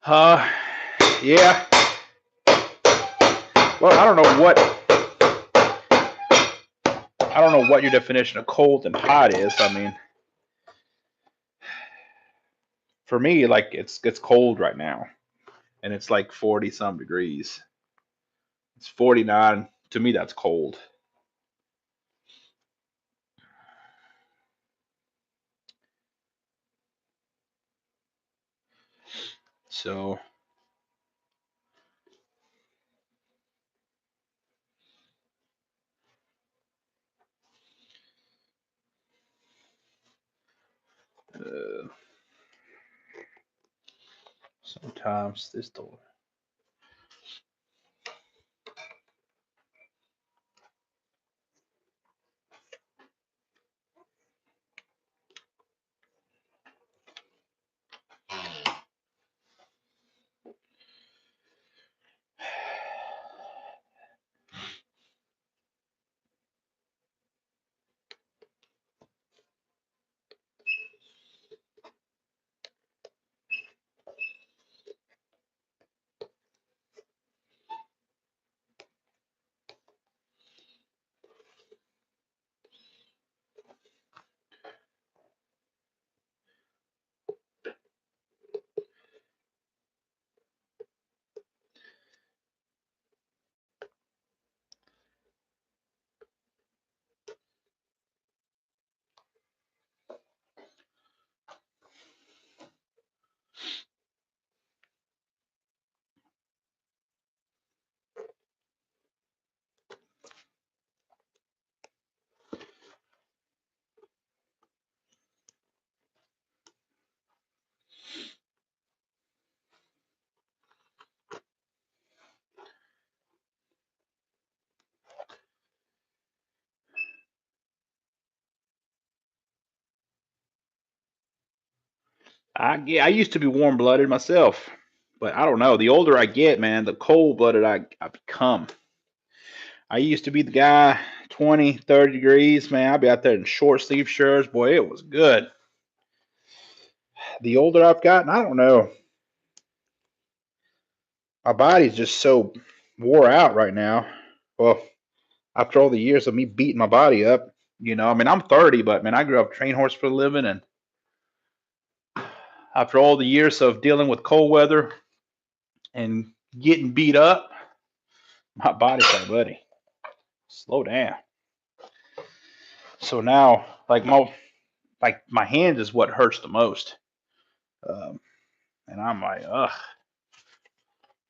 Uh, yeah. Well, I don't know what your definition of cold and hot is. I mean, for me, like it's cold right now, and it's like 40 some degrees. It's 49. To me, that's cold. So, uh, sometimes this door. I used to be warm blooded myself, but I don't know. The older I get, man, the cold blooded I become. I used to be the guy 20, 30 degrees, man. I'd be out there in short sleeve shirts. Boy, it was good. the older I've gotten, I don't know. My body's just so wore out right now. Well, after all the years of me beating my body up, I mean, I'm 30, but man, I grew up train horse for a living, and after all the years of dealing with cold weather and getting beat up, my body's like, buddy, slow down. So now, like my hand is what hurts the most, um, and I'm like, ugh.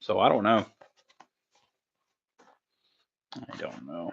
So I don't know. I don't know.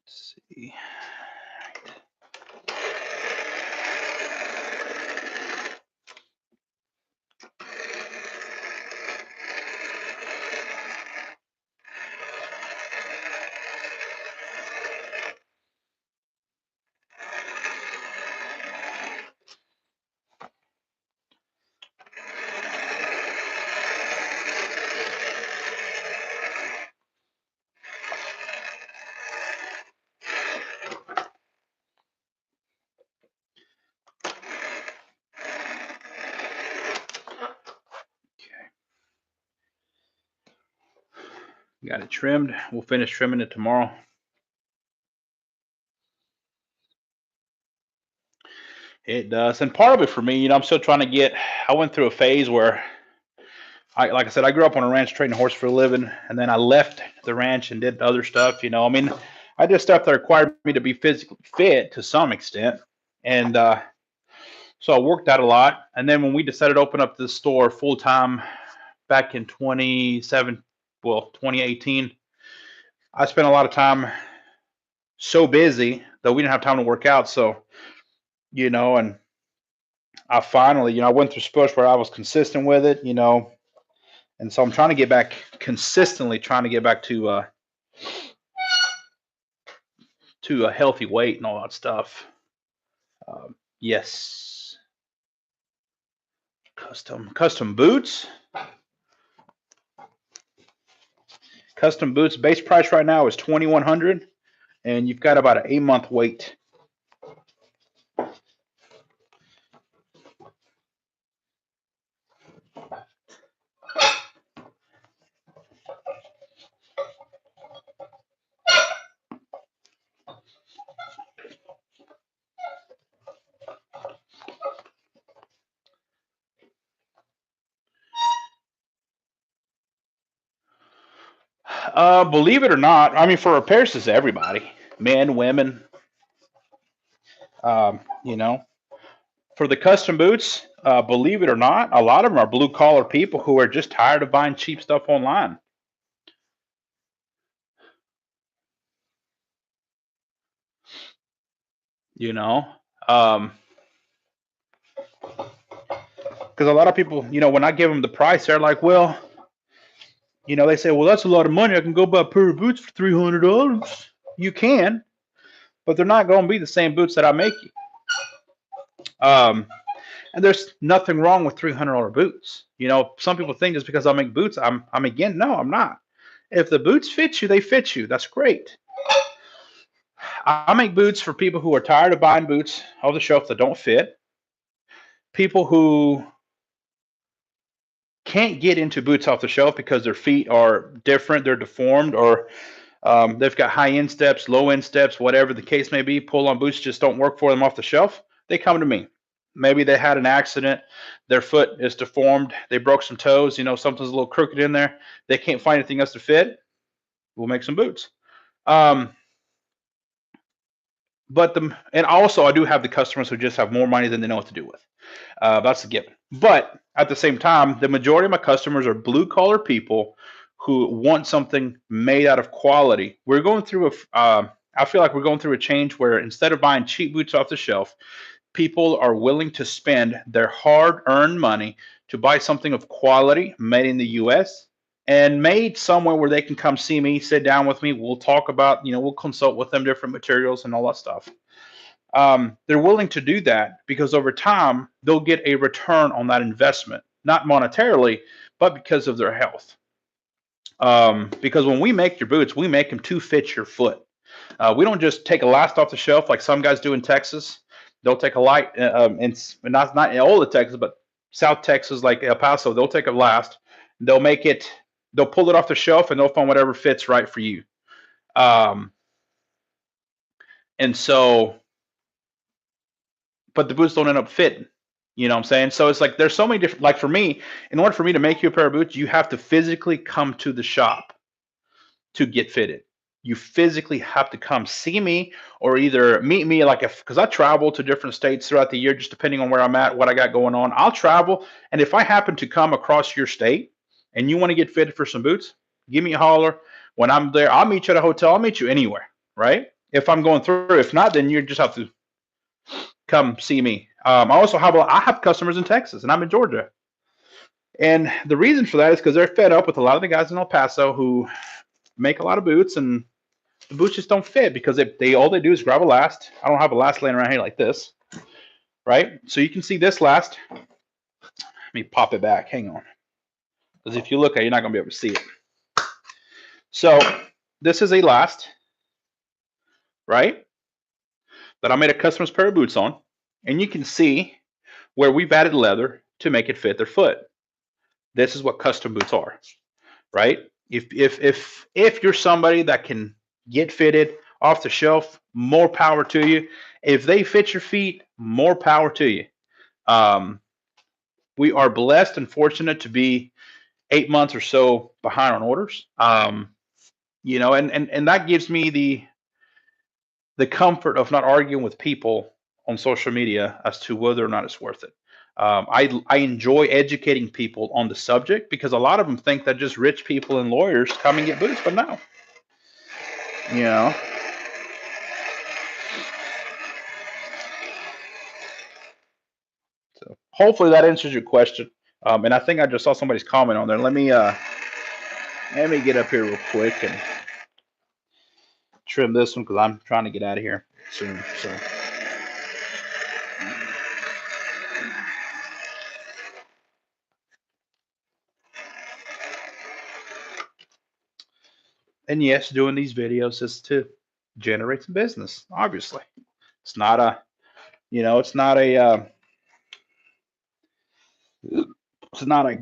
Let's see. Got it trimmed. We'll finish trimming it tomorrow. It does. And part of it for me, I'm still trying to I went through a phase where like I said, I grew up on a ranch trading horse for a living, and then I left the ranch and did other stuff. I mean, I did stuff that required me to be physically fit to some extent. And so I worked out a lot. And then when we decided to open up this store full time back in 2018, I spent a lot of time so busy that we didn't have time to work out. So, and I finally, I went through spurts where I was consistent with it, and so I'm trying to get back consistently, trying to get back to a healthy weight and all that stuff. Yes, custom boots. Custom boots base price right now is $2,100, and you've got about an 8-month wait. Believe it or not, I mean, for repairs, is everybody, men, women. Um, you know, for the custom boots, believe it or not, a lot of them are blue collar people who are just tired of buying cheap stuff online. You know, because a lot of people, when I give them the price, they're like, well, they say, well, that's a lot of money. I can go buy a pair of boots for $300. You can, but they're not going to be the same boots that I make you. Um, And there's nothing wrong with $300 boots. You know, some people think just because I make boots, I'm again. No, I'm not. If the boots fit you, they fit you. That's great. I make boots for people who are tired of buying boots off the shelf that don't fit, people who can't get into boots off the shelf because their feet are different, they're deformed, or they've got high end steps, low end steps, whatever the case may be. Pull on boots just don't work for them off the shelf. They come to me. Maybe they had an accident, their foot is deformed, they broke some toes, you know, something's a little crooked in there. They can't find anything else to fit. We'll make some boots. Um, and also I do have the customers who just have more money than they know what to do with. That's a given. But at the same time, the majority of my customers are blue collar people who want something made out of quality. We're going through I feel like we're going through a change where instead of buying cheap boots off the shelf, people are willing to spend their hard earned money to buy something of quality made in the US and made somewhere where they can come see me, sit down with me. We'll talk about, you know, we'll consult with them different materials and all that stuff. They're willing to do that because over time they'll get a return on that investment, not monetarily, but because of their health. Because when we make your boots, we make them to fit your foot. We don't just take a last off the shelf like some guys do in Texas. They'll take a light, and not in all of Texas, but South Texas, like El Paso. They'll take a last. They'll make it. They'll pull it off the shelf, and they'll find whatever fits right for you. Um, and so but the boots don't end up fitting. You know what I'm saying? So it's like there's so many different. Like for me, in order for me to make you a pair of boots, you have to physically come to the shop to get fitted. You physically have to come see me or either meet me like if because I travel to different states throughout the year, just depending on where I'm at, what I got going on. I'll travel, and if I happen to come across your state and you want to get fitted for some boots, give me a holler. When I'm there, I'll meet you at a hotel. I'll meet you anywhere, right? If I'm going through, if not, then you just have to come see me. I have customers in Texas and I'm in Georgia, and the reason for that is because they're fed up with a lot of the guys in El Paso who make a lot of boots and the boots just don't fit because they all they do is grab a last. I don't have a last laying around here like this, right? So you can see this last. Let me pop it back. Hang on, because if you look at it, you're not gonna be able to see it. So this is a last, right? That I made a customer's pair of boots on, and you can see where we've added leather to make it fit their foot. This is what custom boots are, right? If you're somebody that can get fitted off the shelf, more power to you. If they fit your feet, more power to you. Um, we are blessed and fortunate to be 8 months or so behind on orders. You know, and that gives me the comfort of not arguing with people on social media as to whether or not it's worth it. I enjoy educating people on the subject because a lot of them think that just rich people and lawyers come and get boots, but no, you know. So hopefully that answers your question. And I think I just saw somebody's comment on there. Let me get up here real quick and trim this one because I'm trying to get out of here soon. So. And yes, doing these videos is to generate some business. Obviously, it's not a, you know, it's not a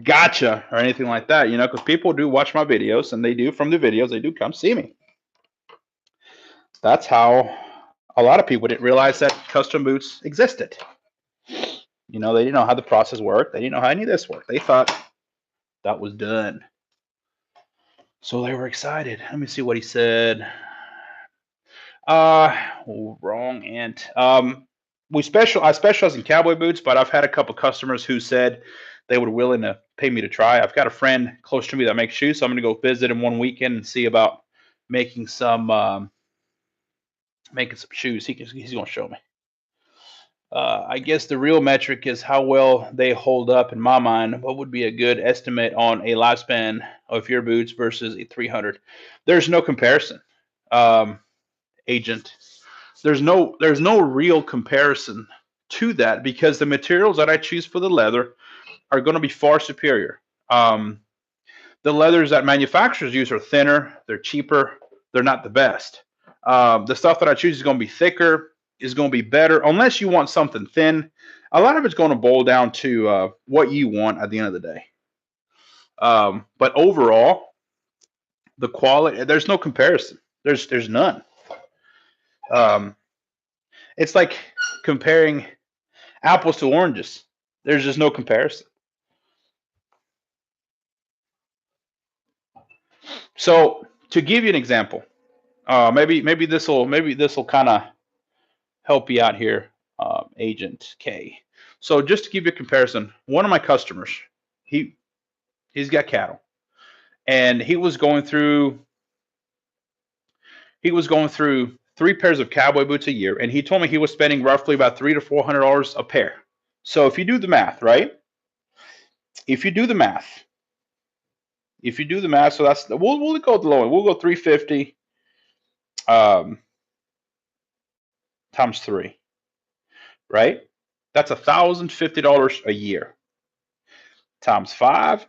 gotcha or anything like that. You know, because people do watch my videos, and they do from the videos they do come see me. That's how a lot of people didn't realize that custom boots existed. You know, they didn't know how the process worked. They didn't know how any of this worked. They thought that was done. So they were excited. Let me see what he said. Uh, wrong ant. I specialize in cowboy boots, but I've had a couple customers who said they were willing to pay me to try. I've got a friend close to me that makes shoes, so I'm going to go visit him one weekend and see about making some shoes. He's going to show me. I guess the real metric is how well they hold up. In my mind, what would be a good estimate on a lifespan of your boots versus a 300? There's no comparison, agent. There's no real comparison to that because the materials that I choose for the leather are going to be far superior. The leathers that manufacturers use are thinner, they're cheaper, they're not the best. The stuff that I choose is going to be thicker, is going to be better, unless you want something thin. A lot of it's going to boil down to what you want at the end of the day. But overall, the quality, there's no comparison. There's none. Um, it's like comparing apples to oranges. There's just no comparison. So to give you an example, maybe this will kind of help you out here, Agent K. So just to give you a comparison, one of my customers, he he's got cattle, and he was going through 3 pairs of cowboy boots a year, and he told me he was spending roughly about $300 to $400 a pair. So if you do the math, right? If you do the math, so that's we'll go the low end. We'll go 350 um, times three, right? That's $1,050 a year times five.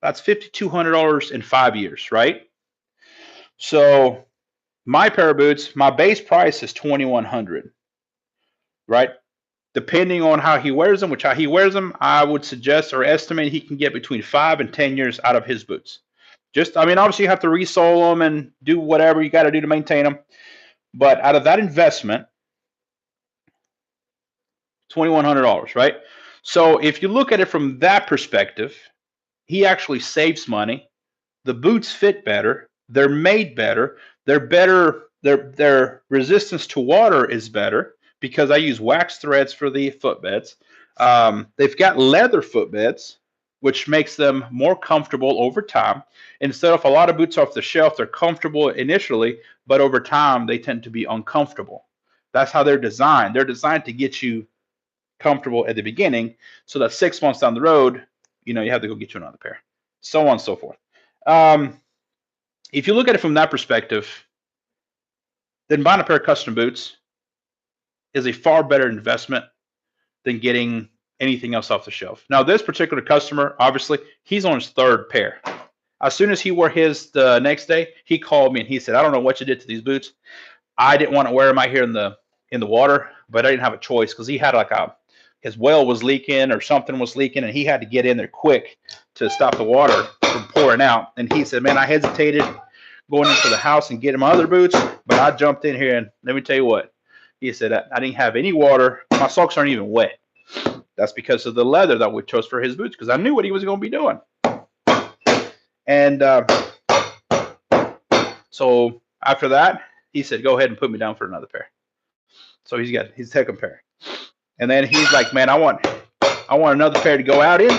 That's $5,200 in 5 years, right? So my pair of boots, my base price is 2,100, right? Depending on how he wears them, I would suggest or estimate he can get between 5 and 10 years out of his boots. I mean, obviously you have to resole them and do whatever you got to do to maintain them. But out of that investment, $2,100, right? So if you look at it from that perspective, he actually saves money. The boots fit better. They're made better. They're better. Their resistance to water is better because I use wax threads for the footbeds. They've got leather footbeds, which makes them more comfortable over time. Instead of a lot of boots off the shelf, they're comfortable initially, but over time they tend to be uncomfortable. That's how they're designed. They're designed to get you comfortable at the beginning, so that 6 months down the road, you have to go get you another pair, so on and so forth. If you look at it from that perspective, then buying a pair of custom boots is a far better investment than getting anything else off the shelf. Now, this particular customer, obviously, he's on his third pair. As soon as he wore his the next day, he called me and he said, "I don't know what you did to these boots. I didn't want to wear them out here in the water, but I didn't have a choice because he had his well was leaking or something was leaking, and he had to get in there quick to stop the water from pouring out." And he said, "Man, I hesitated going into the house and getting my other boots, but I jumped in here, and let me tell you what." He said, "I didn't have any water. My socks aren't even wet." That's because of the leather that we chose for his boots, because I knew what he was going to be doing. And so after that, he said, "Go ahead and put me down for another pair." So he's got his second pair. And then he's like, "Man, I want another pair to go out in."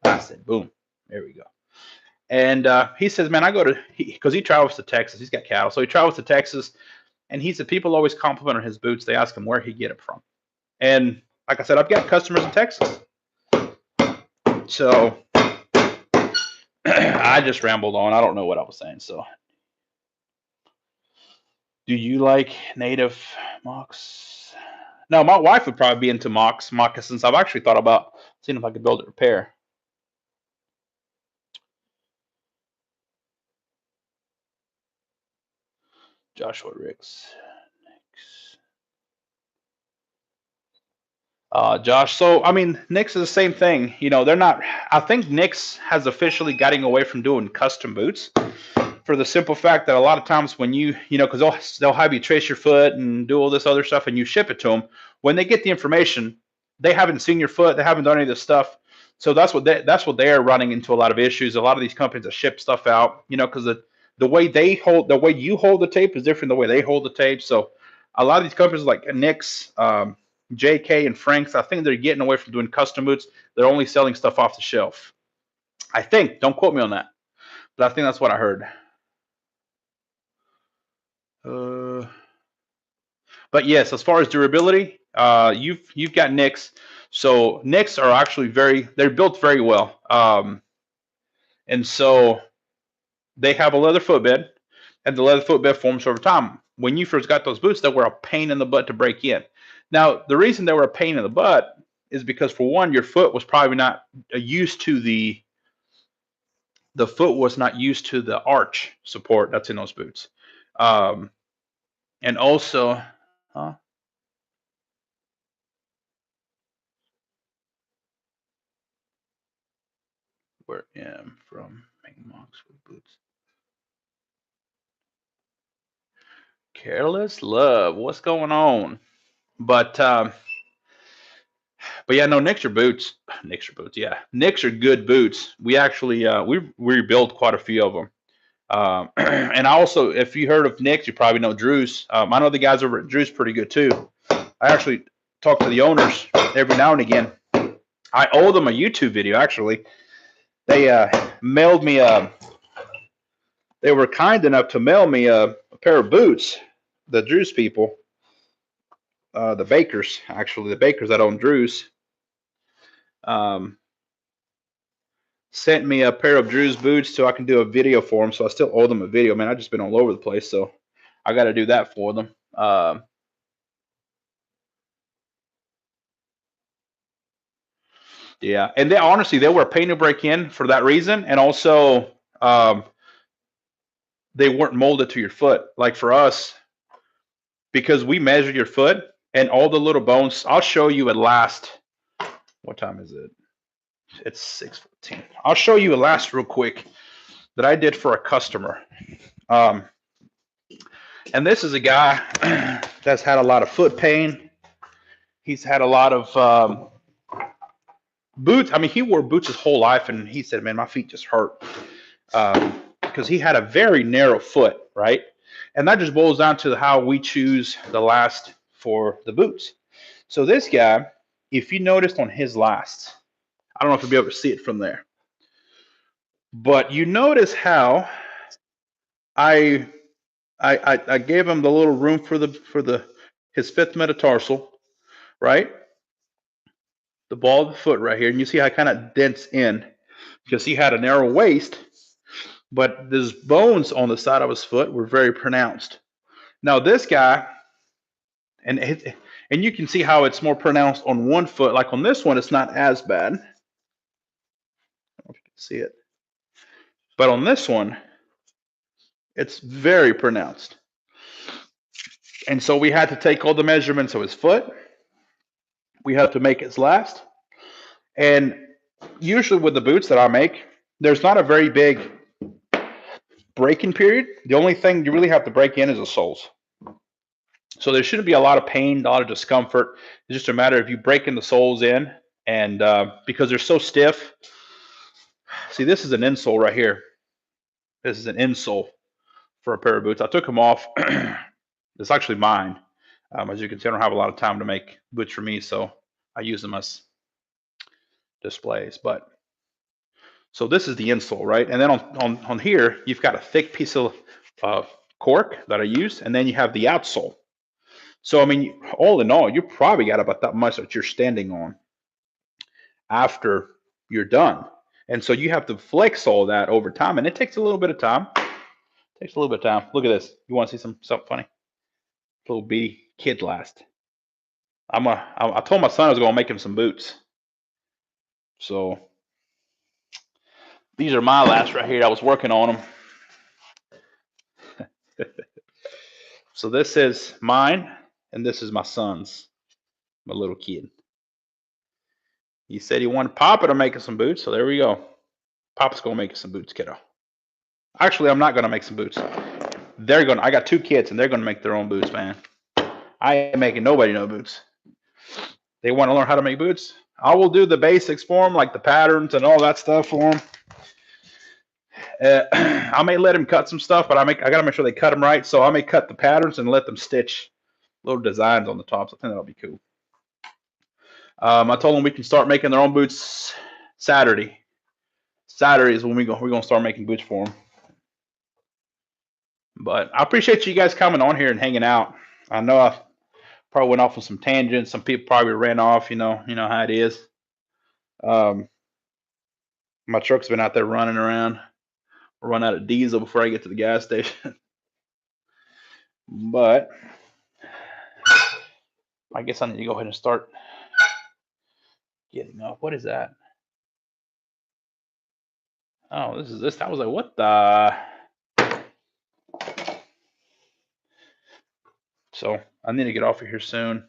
I said, "Boom, there we go." And he says, "Man, because he travels to Texas. He's got cattle, so he travels to Texas." And he said people always compliment on his boots. They ask him where he get it from. And like I said, I've got customers in Texas. So I just rambled on. I don't know what I was saying. So, do you like native mocks? No, my wife would probably be into moccasins. I've actually thought about seeing if I could build a pair. Joshua Ricks. Josh. So, I mean, Nick's is the same thing. They're not. I think Nick's has officially gotten away from doing custom boots for the simple fact that a lot of times when because they'll have you trace your foot and do all this other stuff, and you ship it to them. When they get the information, they haven't seen your foot. They haven't done any of this stuff. So that's what they're running into a lot of issues. A lot of these companies that ship stuff out, because the way you hold the tape is different than the way they hold the tape. So a lot of these companies like Nick's, JK and Frank's, I think they're getting away from doing custom boots. They're only selling stuff off the shelf. I think. Don't quote me on that, but I think that's what I heard. But yes, as far as durability, you've got Nicks. So Nicks are actually they're built very well, and so they have a leather footbed, and the leather footbed forms over time. When you first got those boots, they were a pain in the butt to break in. Now, the reason they were a pain in the butt is because, for one, your foot was probably not used to the foot was not used to the arch support that's in those boots. Um, and also, huh? Where am from making marks with boots. Careless love. What's going on? But but yeah, no, Nicks are boots. Nicks are boots. Yeah, Nicks are good boots. We actually we rebuilt quite a few of them. And I also, if you heard of Nicks, you probably know Drew's. I know the guys over at Drew's pretty good too. I actually talk to the owners every now and again. I owe them a YouTube video actually. They mailed me a. They were kind enough to mail me a pair of boots. The Drew's people, the bakers, actually the bakers that own Drew's, um, sent me a pair of Drew's boots so I can do a video for them. So I still owe them a video. Man, I've just been all over the place, so I got to do that for them. Yeah, and they honestly they were a pain to break in for that reason, and also they weren't molded to your foot. Like for us, because we measured your foot and all the little bones. I'll show you at last. What time is it? It's 6:14. I'll show you a last real quick that I did for a customer. Um, and this is a guy that's had a lot of foot pain. He's had a lot of boots. I mean, he wore boots his whole life, and he said, "Man, my feet just hurt," because he had a very narrow foot, right? And that just boils down to how we choose the last for the boots. So this guy, if you noticed on his last, I don't know if you'll be able to see it from there, but you notice how I I gave him the little room for the his fifth metatarsal, right? The ball of the foot right here, and you see how it kind of dents in because he had a narrow waist, but his bones on the side of his foot were very pronounced. Now this guy, and and you can see how it's more pronounced on one foot. Like on this one, it's not as bad. I don't know if you can see it, but on this one, it's very pronounced. And so we had to take all the measurements of his foot. We had to make his last. And usually with the boots that I make, there's not a very big break-in period. The only thing you really have to break in is the soles. So there shouldn't be a lot of pain, a lot of discomfort. It's just a matter of you breaking the soles in, and because they're so stiff. See, this is an insole right here. This is an insole for a pair of boots. I took them off. It's actually mine. As you can see, I don't have a lot of time to make boots for me, so I use them as displays. But so this is the insole, right? And then on here, you've got a thick piece of cork that I use, and then you have the outsole. So, I mean, all in all, you probably got about that much that you're standing on after you're done. And so you have to flex all that over time, and it takes a little bit of time. It takes a little bit of time. Look at this. You want to see something funny? Little bitty kid last. I told my son I was going to make him some boots. So these are my last right here. I was working on them. So this is mine, and this is my son's, my little kid. He said he wanted Papa to make us some boots, so there we go. Papa's gonna make us some boots, kiddo. Actually, I'm not gonna make some boots. They're gonna. I got two kids, and they're gonna make their own boots, man. I ain't making nobody no boots. They want to learn how to make boots. I will do the basics for them, like the patterns and all that stuff for them. I may let them cut some stuff, but I gotta make sure they cut them right. So I may cut the patterns and let them stitch little designs on the tops. I think that'll be cool. I told them we can start making their own boots Saturday. Saturday is when we're gonna start making boots for them. But I appreciate you guys coming on here and hanging out. I know I probably went off on some tangents. Some people probably ran off. You know how it is. Um, my truck's been out there running around. I'll run out of diesel before I get to the gas station. But I guess I need to go ahead and start getting up. What is that? Oh, this is this. I was like, what the? So I need to get off of here soon.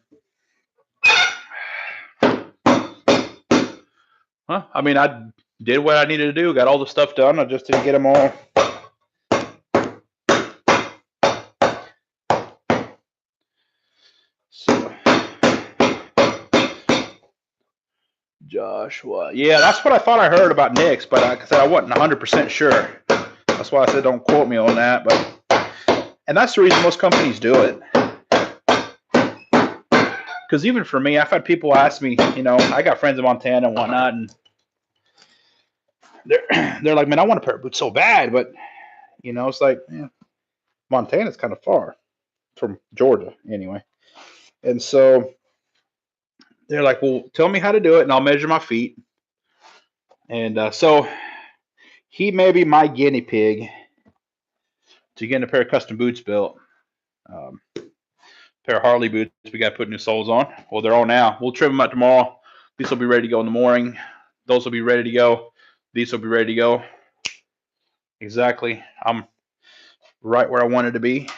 Huh? I mean, I did what I needed to do. Got all the stuff done. I just didn't get them all. So, Joshua. Yeah, that's what I thought I heard about Nick's, but like I said, I wasn't 100% sure. That's why I said don't quote me on that. And that's the reason most companies do it. Because even for me, I've had people ask me, I got friends in Montana and whatnot, and they're like, man, I want a pair of boots so bad, but it's like, Montana's kind of far from Georgia anyway. And so they're like, well, tell me how to do it, and I'll measure my feet. And so he may be my guinea pig to get a pair of custom boots built. Pair of Harley boots. We got to put new soles on. Well, they're on now. We'll trim them out tomorrow. These will be ready to go in the morning. Those will be ready to go. These will be ready to go. Exactly. I'm right where I wanted to be.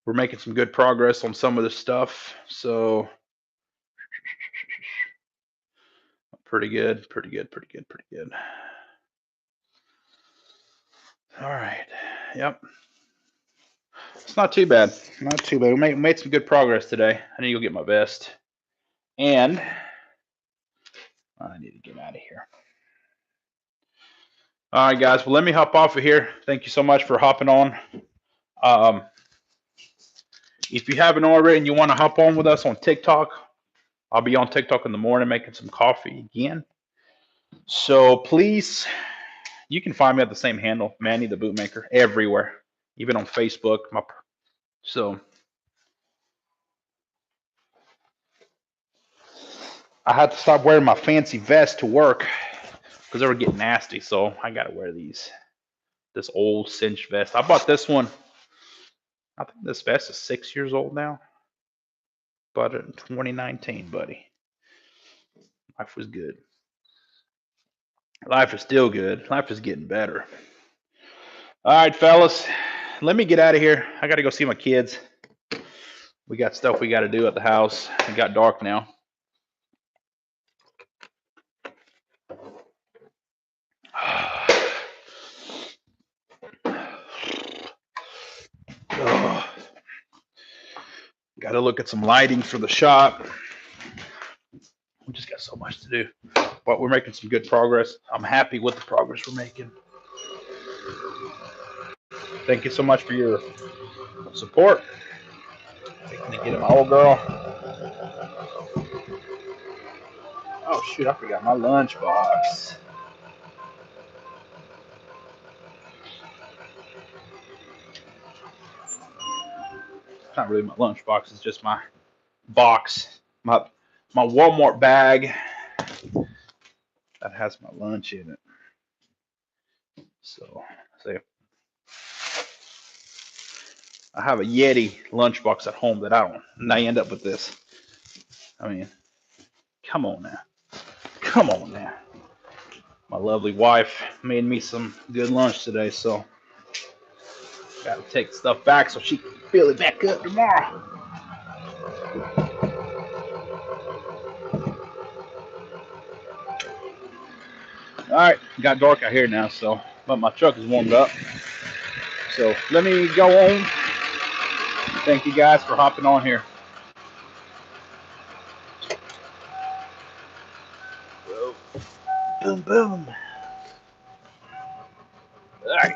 We're making some good progress on some of this stuff. So pretty good. All right. Yep. It's not too bad. We made some good progress today. I need to go get my vest. And I need to get out of here. All right, guys. Well, let me hop off of here. Thank you so much for hopping on. If you haven't already and you want to hop on with us on TikTok, I'll be on TikTok in the morning making some coffee again. So please, you can find me at the same handle, Manny The Bootmaker, everywhere, even on Facebook. So I had to stop wearing my fancy vest to work because they were getting nasty. So I got to wear this old cinch vest. I bought this one. I think this vest is 6 years old now. Bought it in 2019, buddy. Life was good. Life is still good. Life is getting better. All right, fellas, let me get out of here. I got to go see my kids. We got stuff we got to do at the house. It got dark now. Got to look at some lighting for the shop. We just got so much to do, but we're making some good progress. I'm happy with the progress we're making. Thank you so much for your support. Taking to get my old girl. Oh shoot, I forgot my lunchbox. It's not really my lunchbox, it's just my box. My Walmart bag that has my lunch in it. So I have a Yeti lunchbox at home that I don't, and I end up with this. I mean, come on now. My lovely wife made me some good lunch today, so got to take stuff back so she can fill it back up tomorrow. All right, got dark out here now, but my truck is warmed up. So let me go on. Thank you guys for hopping on here. Boom, boom. All right.